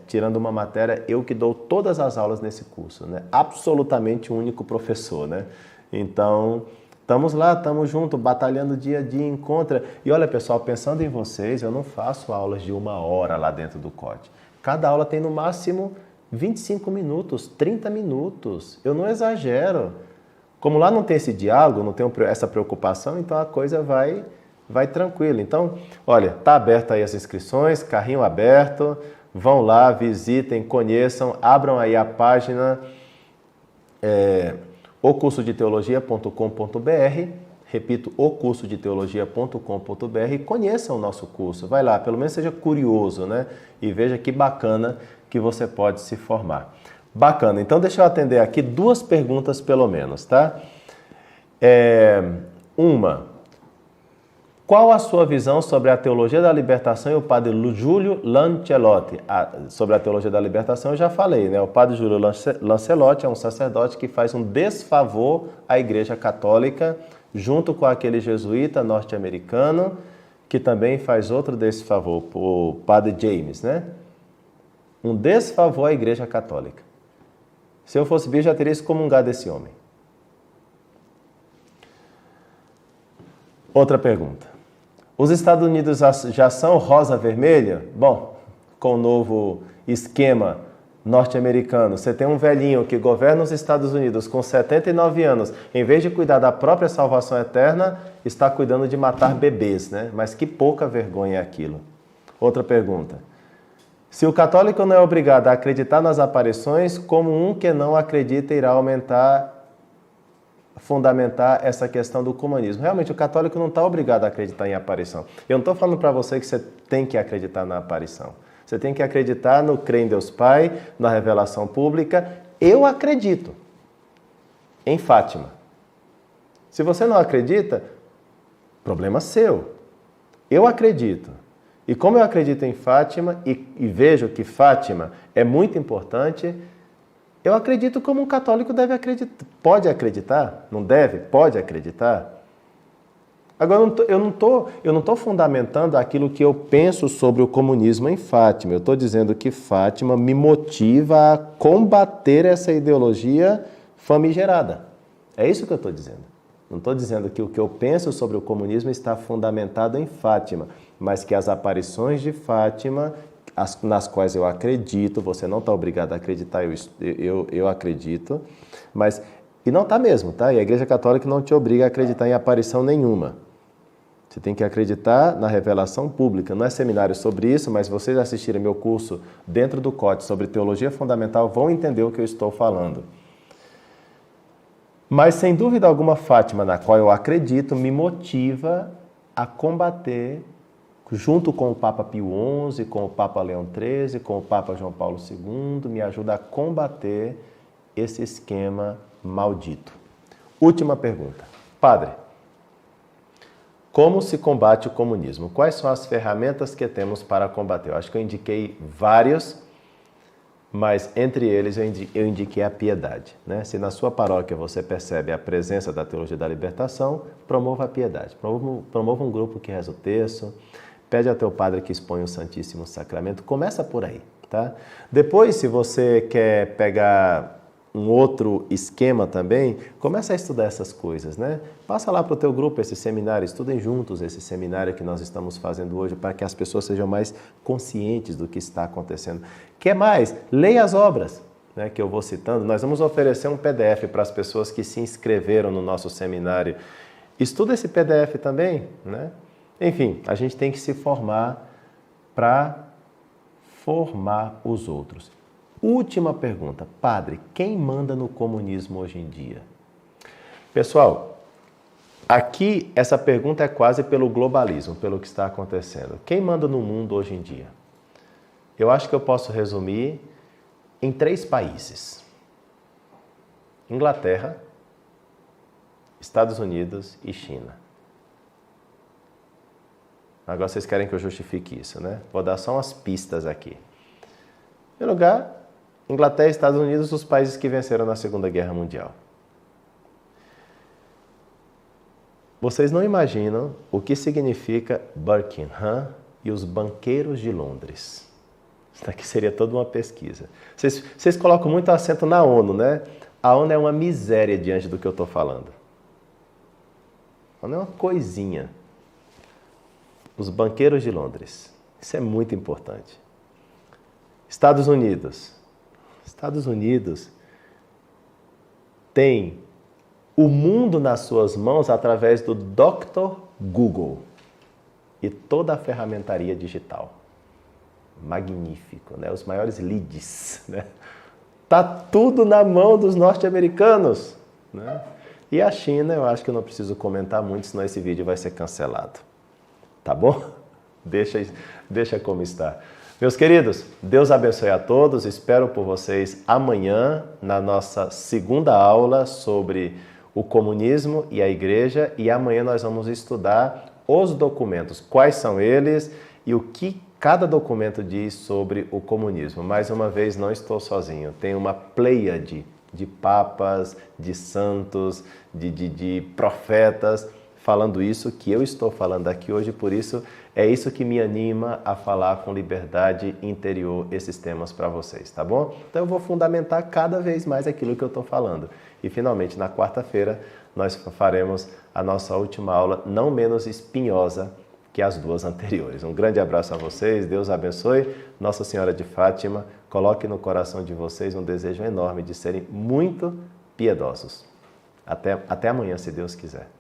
tirando uma matéria, eu que dou todas as aulas nesse curso, né? Absolutamente o único professor, né? Então, estamos lá, estamos juntos, batalhando dia a dia, encontra. E olha, pessoal, pensando em vocês, eu não faço aulas de 1 hora lá dentro do COT. Cada aula tem no máximo 25 minutos, 30 minutos. Eu não exagero. Como lá não tem esse diálogo, não tem essa preocupação, então a coisa vai tranquila. Então, olha, está aberta aí as inscrições, carrinho aberto, vão lá, visitem, conheçam, abram aí a página ocursodeteologia.com.br, repito, ocursodeteologia.com.br, e conheçam o nosso curso. Vai lá, pelo menos seja curioso, né? E veja que bacana que você pode se formar. Bacana, então deixa eu atender aqui 2 perguntas pelo menos, tá? Uma, qual a sua visão sobre a teologia da libertação e o padre Júlio Lancelotti? Sobre a teologia da libertação eu já falei, né? O padre Júlio Lancelotti é um sacerdote que faz um desfavor à Igreja Católica, junto com aquele jesuíta norte-americano, que também faz outro desfavor, o padre James, né? Um desfavor à Igreja Católica. Se eu fosse bispo, já teria excomungado esse homem. Outra pergunta. Os Estados Unidos já são rosa-vermelha? Bom, com o novo esquema norte-americano, você tem um velhinho que governa os Estados Unidos com 79 anos, em vez de cuidar da própria salvação eterna, está cuidando de matar bebês, né? Mas que pouca vergonha é aquilo. Outra pergunta. Se o católico não é obrigado a acreditar nas aparições, como um que não acredita irá fundamentar essa questão do comunismo? Realmente, o católico não está obrigado a acreditar em aparição. Eu não estou falando para você que você tem que acreditar na aparição. Você tem que acreditar no crer em Deus Pai, na revelação pública. Eu acredito em Fátima. Se você não acredita, problema seu. Eu acredito. E como eu acredito em Fátima e vejo que Fátima é muito importante, eu acredito como um católico deve acreditar. Pode acreditar? Não deve? Pode acreditar? Agora, eu não estou fundamentando aquilo que eu penso sobre o comunismo em Fátima. Eu estou dizendo que Fátima me motiva a combater essa ideologia famigerada. É isso que eu estou dizendo. Não estou dizendo que o que eu penso sobre o comunismo está fundamentado em Fátima, mas que as aparições de Fátima, nas quais eu acredito, você não está obrigado a acreditar, eu acredito, mas, e não está mesmo, tá? E a Igreja Católica não te obriga a acreditar em aparição nenhuma. Você tem que acreditar na revelação pública. Não é seminário sobre isso, mas vocês assistirem meu curso dentro do COTE sobre teologia fundamental vão entender o que eu estou falando. Mas, sem dúvida alguma, Fátima, na qual eu acredito, me motiva a combater, junto com o Papa Pio XI, com o Papa Leão XIII, com o Papa João Paulo II, me ajuda a combater esse esquema maldito. Última pergunta. Padre, como se combate o comunismo? Quais são as ferramentas que temos para combater? Eu acho que eu indiquei vários, mas entre eles eu indiquei a piedade, né? Se na sua paróquia você percebe a presença da teologia da libertação, promova a piedade. Promova um grupo que reza o terço, pede ao teu padre que exponha o Santíssimo Sacramento. Começa por aí, tá? Depois, se você quer pegar um outro esquema também, começa a estudar essas coisas, né? Passa lá para o teu grupo esse seminário, estudem juntos esse seminário que nós estamos fazendo hoje para que as pessoas sejam mais conscientes do que está acontecendo. Quer mais? Leia as obras, né, que eu vou citando. Nós vamos oferecer um PDF para as pessoas que se inscreveram no nosso seminário. Estuda esse PDF também, né? Enfim, a gente tem que se formar para formar os outros. Última pergunta. Padre, quem manda no comunismo hoje em dia? Pessoal, aqui essa pergunta é quase pelo globalismo, pelo que está acontecendo. Quem manda no mundo hoje em dia? Eu acho que eu posso resumir em 3 países. Inglaterra, Estados Unidos e China. Agora vocês querem que eu justifique isso, né? Vou dar só umas pistas aqui. Em primeiro lugar, Inglaterra e Estados Unidos, os países que venceram na Segunda Guerra Mundial. Vocês não imaginam o que significa Buckingham e os banqueiros de Londres. Isso daqui seria toda uma pesquisa. Vocês colocam muito acento na ONU, né? A ONU é uma miséria diante do que eu estou falando. A ONU é uma coisinha. Os banqueiros de Londres. Isso é muito importante. Estados Unidos. Estados Unidos tem o mundo nas suas mãos através do Dr. Google e toda a ferramentaria digital. Magnífico, né? Os maiores leads, né? Tá tudo na mão dos norte-americanos, né? E a China, eu acho que eu não preciso comentar muito, senão esse vídeo vai ser cancelado. Tá bom? Deixa como está. Meus queridos, Deus abençoe a todos. Espero por vocês amanhã na nossa segunda aula sobre o comunismo e a igreja. E amanhã nós vamos estudar os documentos, quais são eles e o que cada documento diz sobre o comunismo. Mais uma vez, não estou sozinho. Tem uma pleiade de papas, de santos, de profetas falando isso que eu estou falando aqui hoje. Por isso, é isso que me anima a falar com liberdade interior esses temas para vocês, tá bom? Então eu vou fundamentar cada vez mais aquilo que eu estou falando. E finalmente, na quarta-feira, nós faremos a nossa última aula, não menos espinhosa que as duas anteriores. Um grande abraço a vocês, Deus abençoe. Nossa Senhora de Fátima, coloque no coração de vocês um desejo enorme de serem muito piedosos. Até amanhã, se Deus quiser.